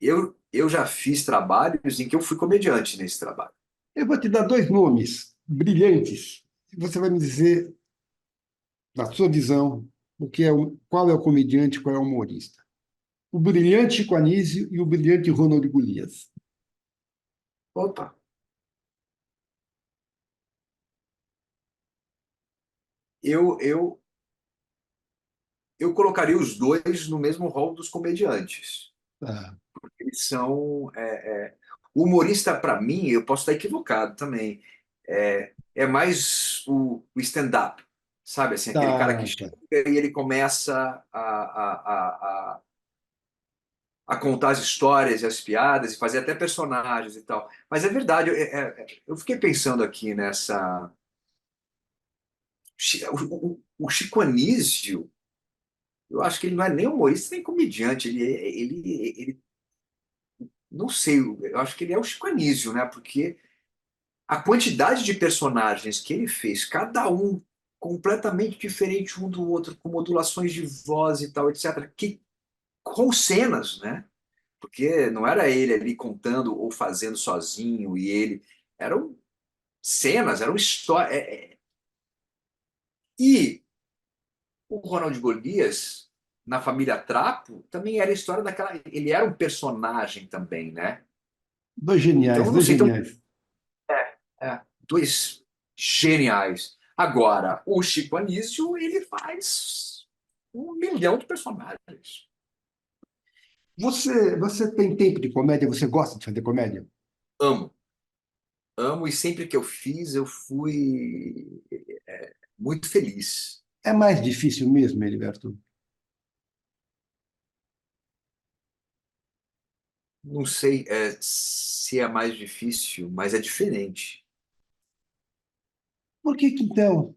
eu já fiz trabalhos em que eu fui comediante nesse trabalho. Eu vou te dar dois nomes brilhantes. E você vai me dizer, na sua visão, qual é o comediante e qual é o humorista. O brilhante Chico Anísio e o brilhante Ronald Golias. Opa, eu, eu, eu colocaria os dois no mesmo rol dos comediantes. Ah, Eles são. O humorista, para mim, eu posso estar equivocado também. É mais o stand-up, sabe? Assim, aquele cara que tá, chega tá. e ele começa a contar as histórias e as piadas e fazer até personagens e tal. Mas é verdade, eu fiquei pensando aqui nessa. O Chico Anísio, eu acho que ele não é nem humorista nem comediante, ele não sei, eu acho que ele é o Chico Anísio, né? Porque a quantidade de personagens que ele fez, cada um completamente diferente um do outro, com modulações de voz e tal, etc., que, com cenas, né? Porque não era ele ali contando ou fazendo sozinho e ele. Eram cenas, eram histórias. E o Ronald Golias, na família Trapo, também era a história daquela. Ele era um personagem também, né? Dois Então, geniais, eu não dois sei. Então, geniais. dois geniais. Agora, o Chico Anísio, ele faz 1 milhão de personagens. Você tem tempo de comédia? Você gosta de fazer comédia? Amo, amo, e sempre que eu fiz, eu fui muito feliz. É mais difícil mesmo, Heriberto? Não sei se é mais difícil, mas é diferente. Por que que, então,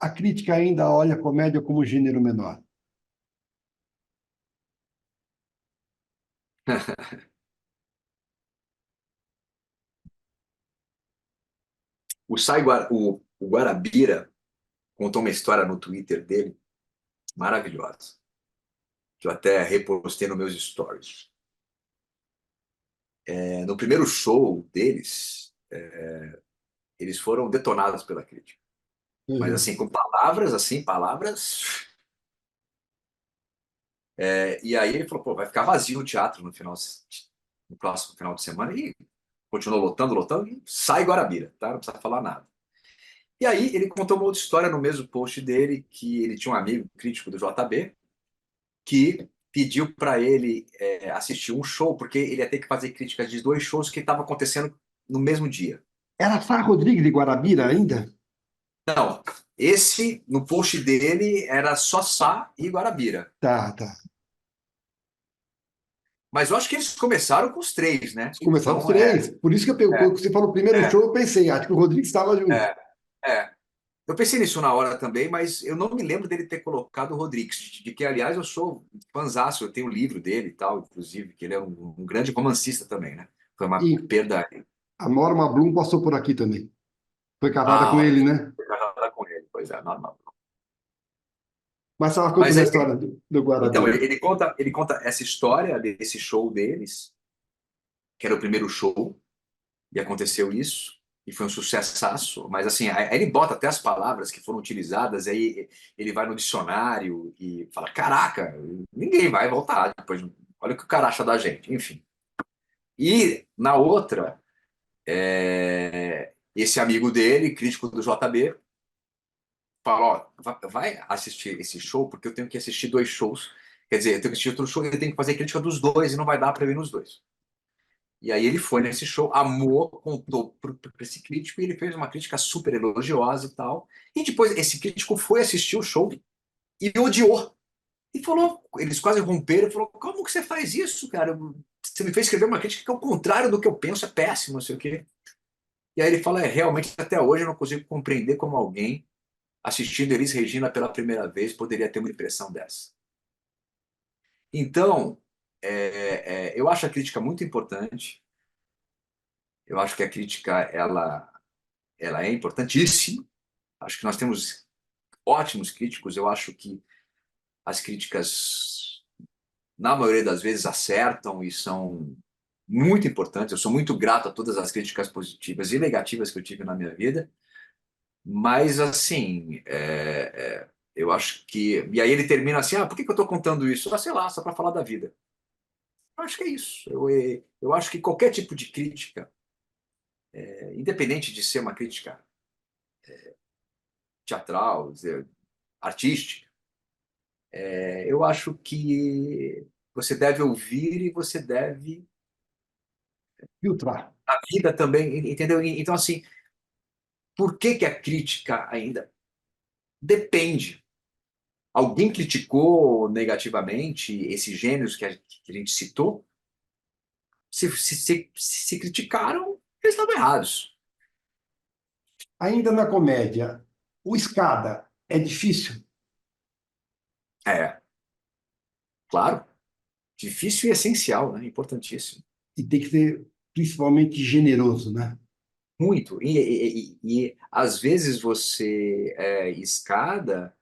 a crítica ainda olha a comédia como gênero menor? O Guarabira contou uma história no Twitter dele maravilhosa, que eu até repostei nos meus stories. No primeiro show deles, eles foram detonados pela crítica. Mas Uhum. assim, com palavras, assim, palavras. E aí ele falou, pô, vai ficar vazio o teatro no próximo final de semana. E continuou lotando, lotando, e sai Guarabira, tá? Não precisa falar nada. E aí ele contou uma outra história no mesmo post dele, que ele tinha um amigo crítico do JB, que pediu para ele assistir um show, porque ele ia ter que fazer críticas de dois shows que estavam acontecendo no mesmo dia. Era Sá Rodrigues de Guarabira ainda? Não, esse, no post dele, era só Sá e Guarabira. Tá, tá. Mas eu acho que eles começaram com os três, né? Começaram os Então, três. Por isso que quando você falou o primeiro é, show, eu pensei, acho que o Rodrigues estava junto. é, é. Eu pensei nisso na hora também, mas eu não me lembro dele ter colocado o Rodrigues, de que, aliás, eu sou fãzaço, eu tenho um livro dele e tal, inclusive, que ele é um grande romancista também, né? Foi uma E perda. a Norma Bloom passou por aqui também. Foi casada com Ah, olha, ele, né? eu já com ele, pois é, normal. Mas estava Mas contando a aí, história do então, Guarabira. ele conta essa história desse show deles, que era o primeiro show, e aconteceu isso, e foi um sucessaço, mas assim, aí ele bota até as palavras que foram utilizadas, aí ele vai no dicionário e fala, caraca, ninguém vai voltar depois, olha o que o cara acha da gente, enfim. E na outra, Esse amigo dele, crítico do JB, fala, ó, vai assistir esse show, porque eu tenho que assistir 2 shows. Quer dizer, eu tenho que assistir outro show e eu tenho que fazer crítica dos dois e não vai dar para ir nos dois. E aí ele foi nesse show, amou, contou para esse crítico e ele fez uma crítica super elogiosa e tal. E depois esse crítico foi assistir o show e odiou. E falou, eles quase romperam, falou, como que você faz isso, cara? Você me fez escrever uma crítica que é o contrário do que eu penso, é péssimo, não sei o quê. E aí ele fala, realmente até hoje eu não consigo compreender como alguém assistindo Elis Regina pela primeira vez poderia ter uma impressão dessa. Então, eu acho a crítica muito importante. Eu acho que a crítica ela é importantíssima. Acho que nós temos ótimos críticos. Eu acho que as críticas, na maioria das vezes, acertam e são muito importantes. Eu sou muito grato a todas as críticas positivas e negativas que eu tive na minha vida. Mas, assim, eu acho que. E aí ele termina assim: por que eu estou contando isso? Sei lá, só para falar da vida. Eu acho que é isso. Eu acho que qualquer tipo de crítica, independente de ser uma crítica teatral, artística, eu acho que você deve ouvir e você deve. Filtrar. A vida também, entendeu? Então, assim, por que que a crítica ainda depende? Alguém criticou negativamente esses gêneros que a gente citou? Se criticaram, eles estavam errados. Ainda na comédia, o escada é difícil É, claro, difícil e essencial, né? Importantíssimo. e tem que ser principalmente generoso, né? Muito. Às vezes você escada,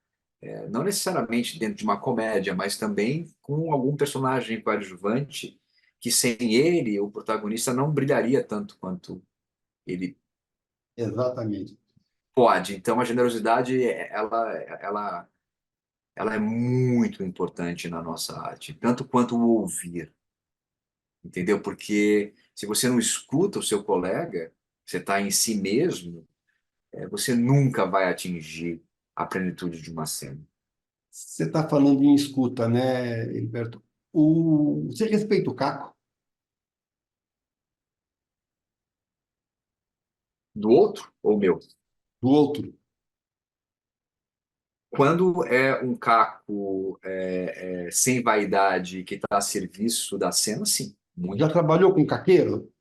não necessariamente dentro de uma comédia, mas também com algum personagem coadjuvante que sem ele, o protagonista não brilharia tanto quanto ele Exatamente. pode. Então a generosidade, ela é muito importante na nossa arte, tanto quanto o ouvir, entendeu? Porque se você não escuta o seu colega, você está em si mesmo, você nunca vai atingir a plenitude de uma cena. Você está falando em escuta, né, Heriberto? Você respeita o Caco, Do outro ou meu? do outro? Quando é um caco sem vaidade que está a serviço da cena, sim, Já muito. trabalhou com caqueiro?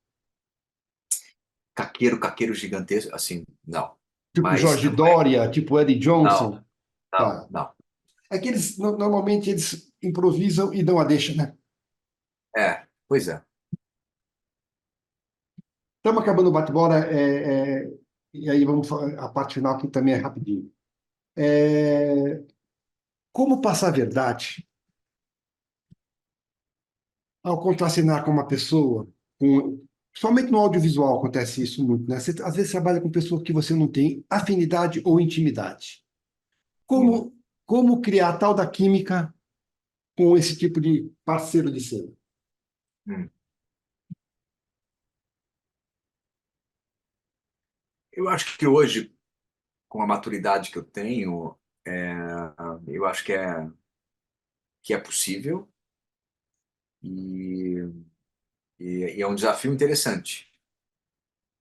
Caqueiro, caqueiro gigantesco, assim, não. Tipo Mas Jorge não, Doria, tipo Eddie não, Johnson? não, Tá. não. É que eles, normalmente, eles improvisam e dão a deixa, né? Pois é. Estamos acabando o bate-bola, e aí vamos a parte final que também é rapidinho. É, como passar a verdade ao contracenar com uma pessoa, somente no audiovisual acontece isso muito, né? Você às vezes trabalha com pessoas que você não tem afinidade ou intimidade. Hum. Como criar a tal da química com esse tipo de parceiro de cena? Hum. Eu acho que hoje, com a maturidade que eu tenho, é, eu acho que é possível e, e é um desafio interessante,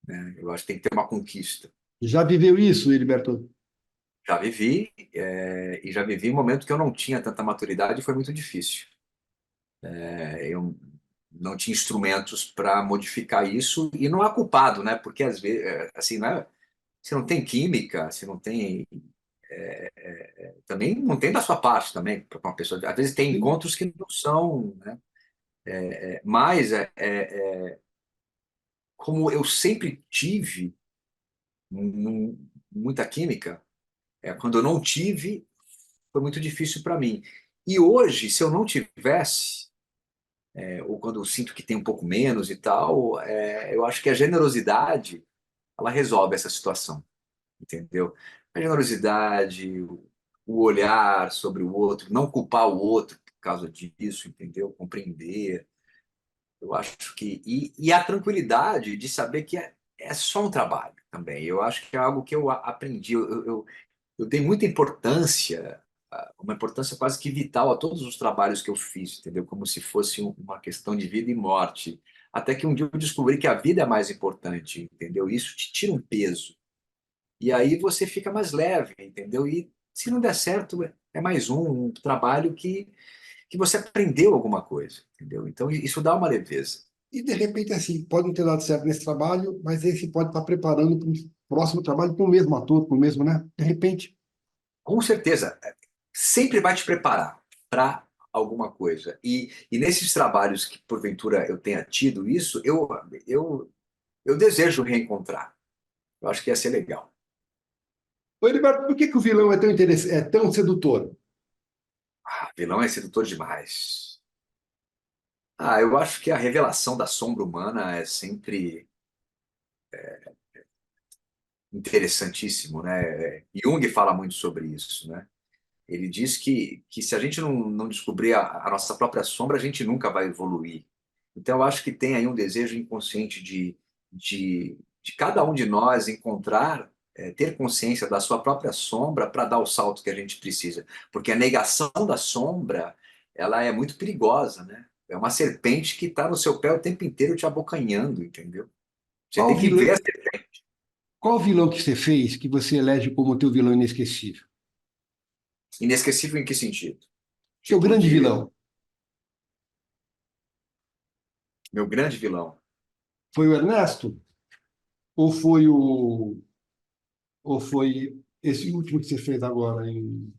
né? Eu acho que tem que ter uma conquista. Já viveu isso, Heriberto? Já vivi, e já vivi um momento que eu não tinha tanta maturidade e foi muito difícil. Eu não tinha instrumentos para modificar isso e não é culpado, né? Porque às vezes, assim, não é, se não tem química, se não tem também não tem da sua parte também para uma pessoa. Às vezes tem Sim. encontros que não são, né? Mas como eu sempre tive muita química, quando eu não tive, foi muito difícil para mim. E hoje, se eu não tivesse, ou quando eu sinto que tem um pouco menos e tal, eu acho que a generosidade ela resolve essa situação, entendeu? A generosidade, o olhar sobre o outro, não culpar o outro por causa disso, entendeu? Compreender. Eu acho que. E a tranquilidade de saber que é só um trabalho também. Eu acho que é algo que eu aprendi. Eu dei muita importância, uma importância quase que vital a todos os trabalhos que eu fiz, entendeu? Como se fosse uma questão de vida e morte. Até que um dia eu descobri que a vida é mais importante, entendeu? Isso te tira um peso. E aí você fica mais leve, entendeu? E se não der certo, é mais um trabalho que você aprendeu alguma coisa, entendeu? Então isso dá uma leveza. E, de repente, assim, pode não ter dado certo nesse trabalho, mas aí você pode estar preparando para um próximo trabalho com o mesmo ator, com o mesmo, né? De repente, Com certeza, sempre vai te preparar para alguma coisa. E nesses trabalhos que, porventura, eu tenha tido isso, eu desejo reencontrar. Eu acho que ia ser legal. ô Heriberto, por que que o vilão é tão é tão sedutor? Ah, vilão é sedutor demais. Ah, eu acho que a revelação da sombra humana é sempre interessantíssimo, né? Jung fala muito sobre isso, né? Ele diz que se a gente não descobrir a nossa própria sombra, a gente nunca vai evoluir. Então, eu acho que tem aí um desejo inconsciente de cada um de nós encontrar, ter consciência da sua própria sombra para dar o salto que a gente precisa. Porque a negação da sombra, ela é muito perigosa, né? É uma serpente que está no seu pé o tempo inteiro te abocanhando, entendeu? Você Qual tem que ver a vilão, serpente. qual vilão que você fez que você elege como teu vilão inesquecível? Inesquecível em que sentido? Seu Tipo grande de vilão meu grande vilão. foi o Ernesto? Ou foi o, ou foi esse último que você fez agora em...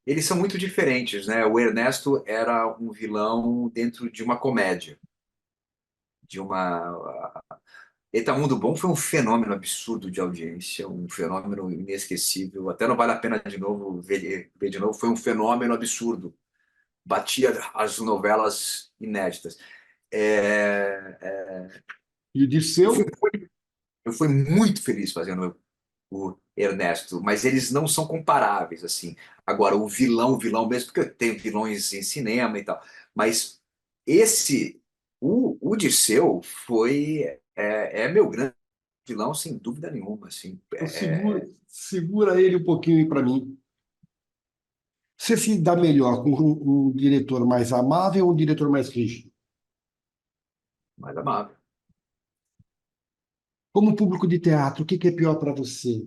Eles são muito diferentes, né? O Ernesto era um vilão dentro de uma comédia, de uma. Eta Mundo Bom foi um fenômeno absurdo de audiência, um fenômeno inesquecível. Até não vale a pena de novo ver de novo. Foi um fenômeno absurdo. Batia as novelas inéditas. E o Eu fui, Dirceu? eu fui muito feliz fazendo o Ernesto, mas eles não são comparáveis, assim. Agora, o vilão mesmo, porque tem vilões em cinema e tal, mas esse, o Dirceu é meu grande vilão, sem dúvida nenhuma, assim. Então segura ele um pouquinho para mim. Você se dá melhor com um diretor mais amável ou um diretor mais rígido? Mais amável. Como público de teatro, o que que é pior para você?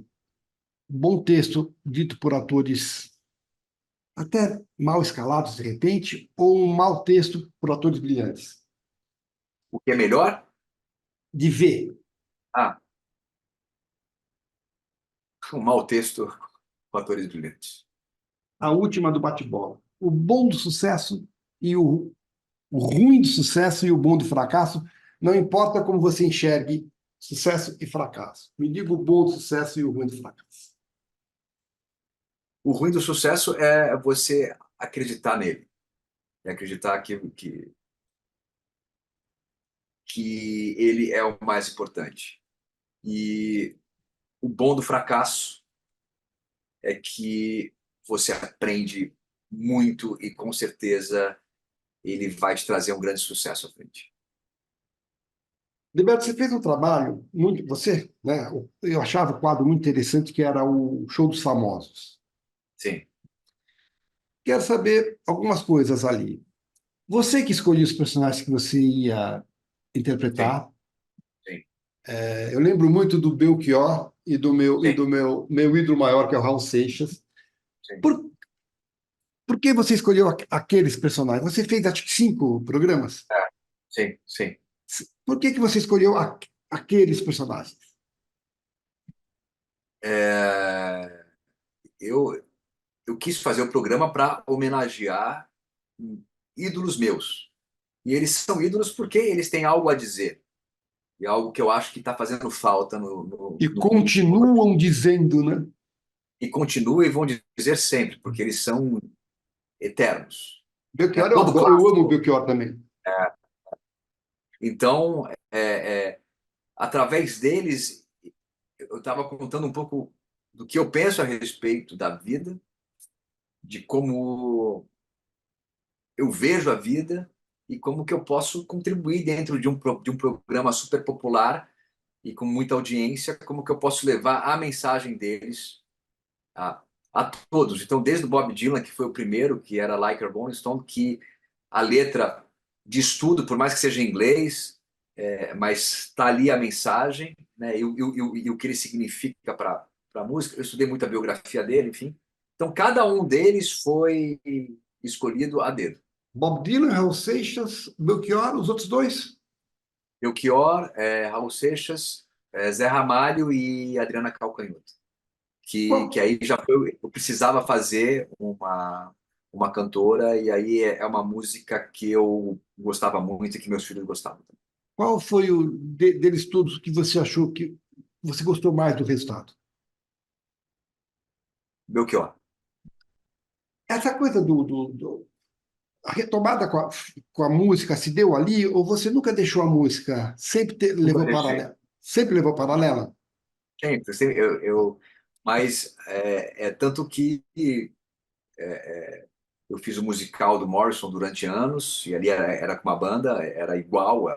Bom texto dito por atores até mal escalados de repente, ou um mau texto por atores brilhantes? O que é melhor? De ver Ah, um mau texto com atores brilhantes. a última do bate-bola. O bom do sucesso e o ruim do sucesso e o bom do fracasso, não importa como você enxergue sucesso e fracasso. Me diga o bom do sucesso e o ruim do fracasso. O ruim do sucesso é você acreditar nele, é acreditar que ele é o mais importante. E o bom do fracasso é que você aprende muito e com certeza ele vai te trazer um grande sucesso à frente. Liberto, você fez um trabalho muito, você, né? Eu achava o quadro muito interessante que era o Show dos Famosos. Sim, Quero saber algumas coisas ali. Você que escolheu os personagens que você ia sim, interpretar. sim, Eu lembro muito do Belchior e sim, do meu ídolo maior, que é o Raul Seixas. sim, Por, por que você escolheu aqueles personagens? Você fez, acho que, 5 programas. sim, sim. Por que que você escolheu aqueles personagens? É, eu, eu quis fazer o programa para homenagear ídolos meus. E eles são ídolos porque eles têm algo a dizer. E algo que eu acho que está fazendo falta E no mundo. continuam dizendo, né? E continua e vão dizer sempre, porque eles são eternos. Né? Belchior, Todo eu amo clássico. o Belchior também. Então, através deles, eu estava contando um pouco do que eu penso a respeito da vida, de como eu vejo a vida e como que eu posso contribuir dentro de um programa super popular e com muita audiência, como que eu posso levar a mensagem deles a, a todos. Então, desde o Bob Dylan, que foi o primeiro, que era Like a Rolling Stone, que a letra diz tudo, por mais que seja em inglês, mas está ali a mensagem, né? E o que ele significa para a música. Eu estudei muito a biografia dele, enfim. Então, cada um deles foi escolhido a dedo. Bob Dylan, Raul Seixas, Belchior, os outros dois? Belchior, Raul Seixas, Zé Ramalho e Adriana Calcanhoto. Que Qual, aí já foi, eu precisava fazer uma cantora, e aí é uma música que eu gostava muito e que meus filhos gostavam. qual foi deles todos que você achou que você gostou mais do resultado? Belchior. Essa coisa a retomada com a música se deu ali, ou você nunca deixou a música? Sempre Nunca levou deixei. paralela? Sempre levou paralela? Sempre, mas tanto que eu fiz o musical do Morrison durante anos, e ali era com uma banda, era igual,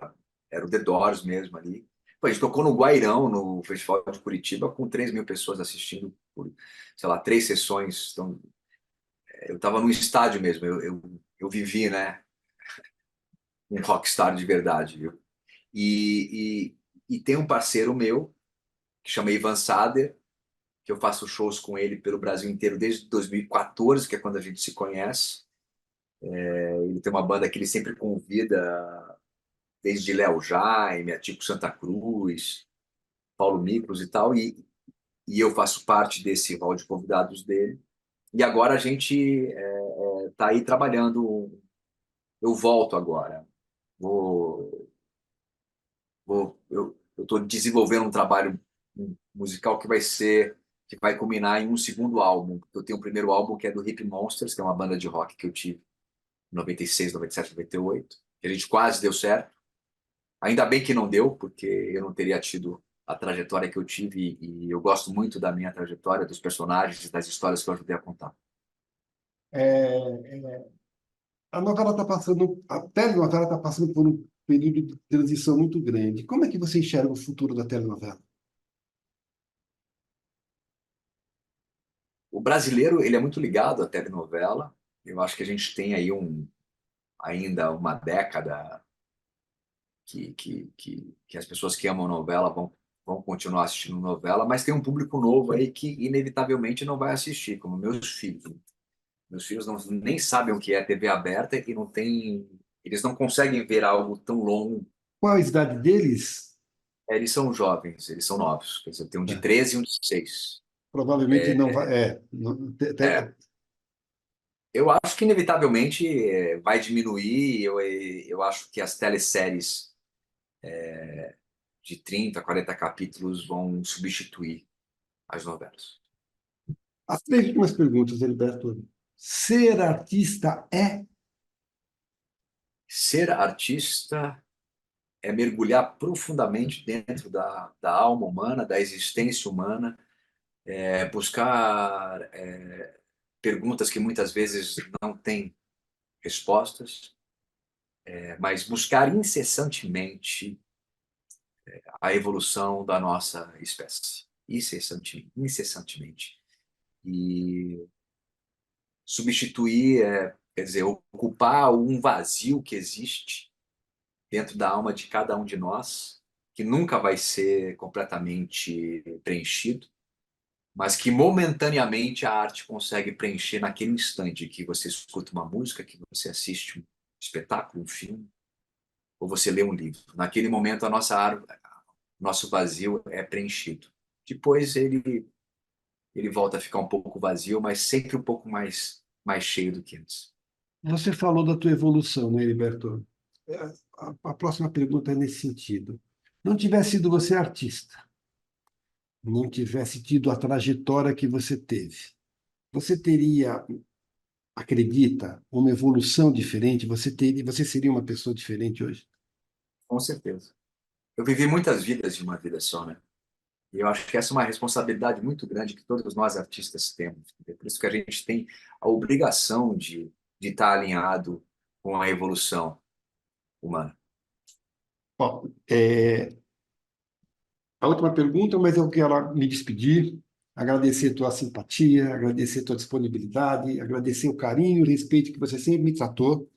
era o The Doors mesmo ali. Pô, a gente tocou no Guairão, no Festival de Curitiba, com 3.000 pessoas assistindo por, sei lá, 3 sessões. Então, eu estava no estádio mesmo, eu vivi, né, um rockstar de verdade, viu? E tem um parceiro meu, que chama Ivan Sader, que eu faço shows com ele pelo Brasil inteiro desde 2014, que é quando a gente se conhece. Ele tem uma banda que ele sempre convida, desde Léo Jaime, a Tico Santa Cruz, Paulo Miklos e tal, e eu faço parte desse hall de convidados dele. E agora a gente está aí trabalhando. Eu volto agora. Vou, eu estou desenvolvendo um trabalho musical que vai culminar em um segundo álbum. Eu tenho um primeiro álbum que é do Hip Monsters, que é uma banda de rock que eu tive em 96, 97, 98, que a gente quase deu certo. Ainda bem que não deu, porque eu não teria tido a trajetória que eu tive, e eu gosto muito da minha trajetória, dos personagens, das histórias que eu ajudei a contar. É, a novela está passando, a telenovela está passando por um período de transição muito grande. Como é que você enxerga o futuro da telenovela? O brasileiro, ele é muito ligado à telenovela. Eu acho que a gente tem aí ainda uma década que as pessoas que amam novela vão continuar assistindo novela, mas tem um público novo aí que inevitavelmente não vai assistir, como meus filhos. Meus filhos nem sabem o que é TV aberta e eles não conseguem ver algo tão longo. Qual a idade deles? Eles são jovens, eles são novos. Quer dizer, tem um de É, 13 e um de 6. provavelmente não vai. É, eu acho que inevitavelmente vai diminuir. Eu acho que as teleséries de 30, 40 capítulos vão substituir as novelas. As três últimas perguntas, Heriberto. Ser artista é? Ser artista é mergulhar profundamente dentro da alma humana, da existência humana, buscar perguntas que muitas vezes não têm respostas, mas buscar incessantemente a evolução da nossa espécie. Incessantemente. E substituir, quer dizer, ocupar um vazio que existe dentro da alma de cada um de nós, que nunca vai ser completamente preenchido, mas que momentaneamente a arte consegue preencher naquele instante que você escuta uma música, que você assiste um espetáculo, um filme, ou você lê um livro. Naquele momento, nosso vazio é preenchido. Depois ele volta a ficar um pouco vazio, mas sempre um pouco mais cheio do que antes. Você falou da tua evolução, né, Heriberto? É, a próxima pergunta é nesse sentido. Não tivesse sido você artista, não tivesse tido a trajetória que você teria, acredita, uma evolução diferente? Você seria uma pessoa diferente hoje? Com certeza. Eu vivi muitas vidas de uma vida só, né? E eu acho que essa é uma responsabilidade muito grande que todos nós artistas temos. É por isso que a gente tem a obrigação de estar alinhado com a evolução humana. Bom, a última pergunta, mas eu quero me despedir, agradecer a tua simpatia, agradecer a tua disponibilidade, agradecer o carinho e o respeito que você sempre me tratou.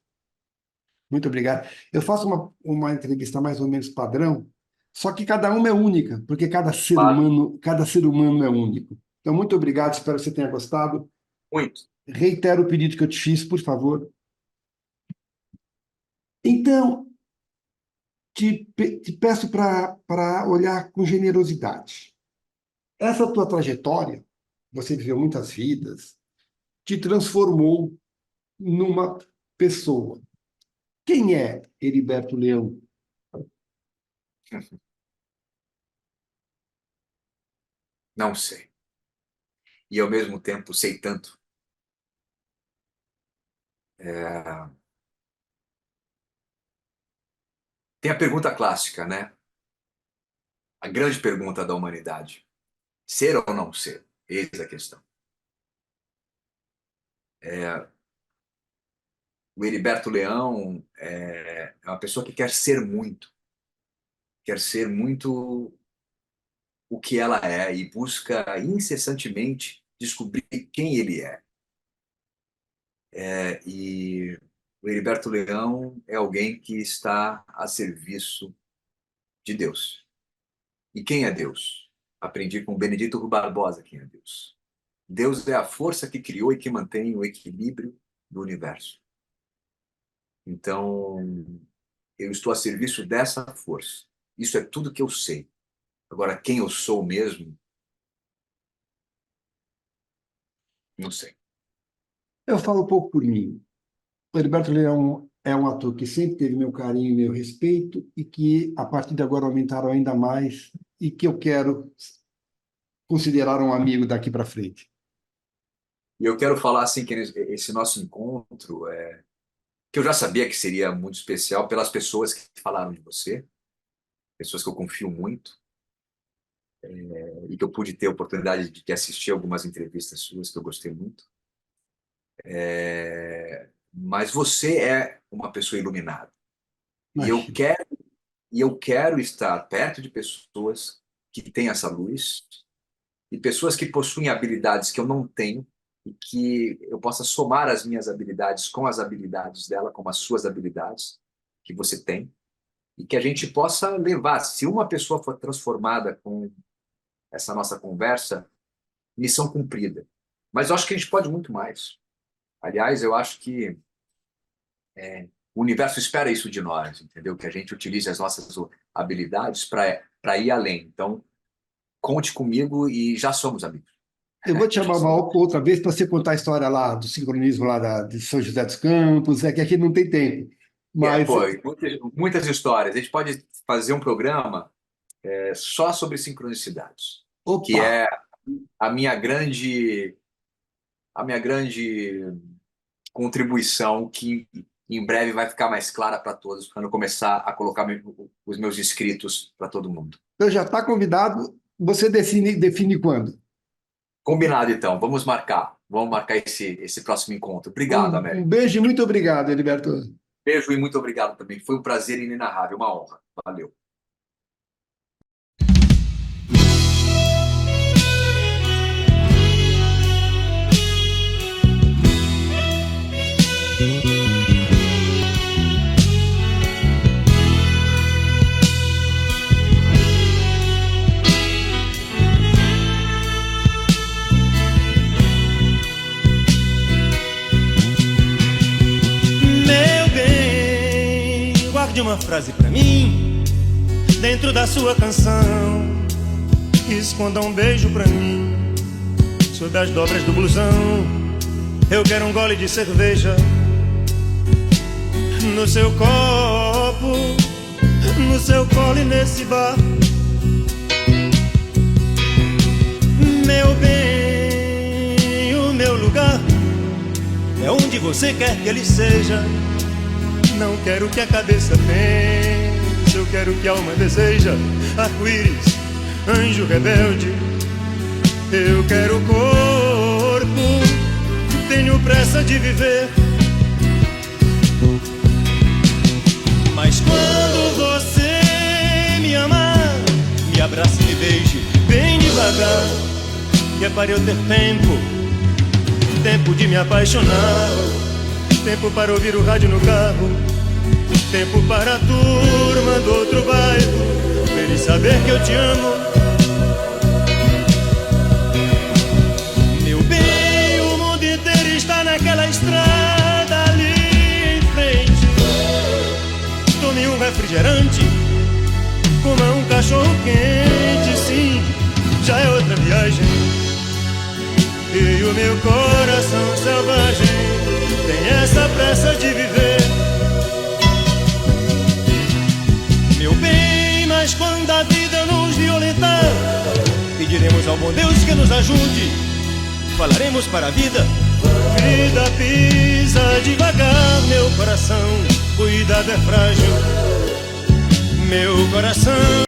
Muito obrigado. Eu faço uma entrevista mais ou menos padrão, só que cada uma é única, porque Claro, cada ser humano é único. Então, muito obrigado, espero que você tenha gostado. muito. Reitero o pedido que eu te fiz, por favor. Então, te peço para olhar com generosidade. Essa tua trajetória, você viveu muitas vidas, te transformou numa pessoa. Quem é Heriberto Leão? Não sei. E ao mesmo tempo sei tanto. É, Tem a pergunta clássica, né? A grande pergunta da humanidade. Ser ou não ser? Eis a questão. O Heriberto Leão é uma pessoa que quer ser muito o que ela é e busca incessantemente descobrir quem ele é. E o Heriberto Leão é alguém que está a serviço de Deus. E quem é Deus? Aprendi com Benedito Rui Barbosa quem é Deus. Deus é a força que criou e que mantém o equilíbrio do universo. Então, eu estou a serviço dessa força. Isso é tudo que eu sei. Agora, quem eu sou mesmo, não sei. Eu falo um pouco por mim. O Heriberto Leão é um ator que sempre teve meu carinho e meu respeito e que, a partir de agora, aumentaram ainda mais e que eu quero considerar um amigo daqui para frente. E eu quero falar assim que esse nosso encontro que eu já sabia que seria muito especial pelas pessoas que falaram de você, pessoas que eu confio muito, e que eu pude ter a oportunidade de assistir algumas entrevistas suas que eu gostei muito. Mas você é uma pessoa iluminada. E eu Imagina. quero, e eu quero estar perto de pessoas que têm essa luz e pessoas que possuem habilidades que eu não tenho e que eu possa somar as minhas habilidades com as habilidades dela, com as suas habilidades que você tem, e que a gente possa levar. Se uma pessoa for transformada com essa nossa conversa, missão cumprida. Mas eu acho que a gente pode muito mais. Aliás, eu acho que o universo espera isso de nós, entendeu? Que a gente utilize as nossas habilidades para ir além. Então, conte comigo e já somos amigos. Eu vou te Já chamar uma somos. outra vez para você contar a história lá do sincronismo lá de São José dos Campos, é que aqui não tem tempo. Mas, Pô, muitas histórias. A gente pode fazer um programa só sobre sincronicidades, que opa, é a minha grande, a minha grande contribuição, que em breve vai ficar mais clara para todos, quando eu começar a colocar os meus inscritos para todo mundo. então já está convidado, você define quando. Combinado, então. Vamos marcar. Vamos marcar esse próximo encontro. Obrigado, Um Américo. beijo e muito obrigado, Heriberto. Beijo e muito obrigado também. Foi um prazer inenarrável, uma honra. Valeu. Meu bem, guarde uma frase pra mim dentro da sua canção. Esconda um beijo pra mim sob as dobras do blusão. Eu quero um gole de cerveja no seu copo, no seu colo e nesse bar. Meu bem, o meu lugar é onde você quer que ele seja. Não quero que a cabeça pense, eu quero que a alma deseja. Arco-íris, anjo rebelde, eu quero corpo, tenho pressa de viver. Mas quando você me amar, me abraça e me devagar, que é para eu ter tempo, tempo de me apaixonar, tempo para ouvir o rádio no carro, tempo para a turma do outro bairro ver e saber que eu te amo. Meu bem, o mundo inteiro está naquela estrada ali em frente. Tome um refrigerante, coma um cachorro quente, sim, já é outra viagem. E o meu coração selvagem tem essa pressa de viver. Meu bem, mas quando a vida nos violentar, pediremos ao bom Deus que nos ajude. Falaremos para a vida: vida, pisa devagar, meu coração, cuidado é frágil. Meu coração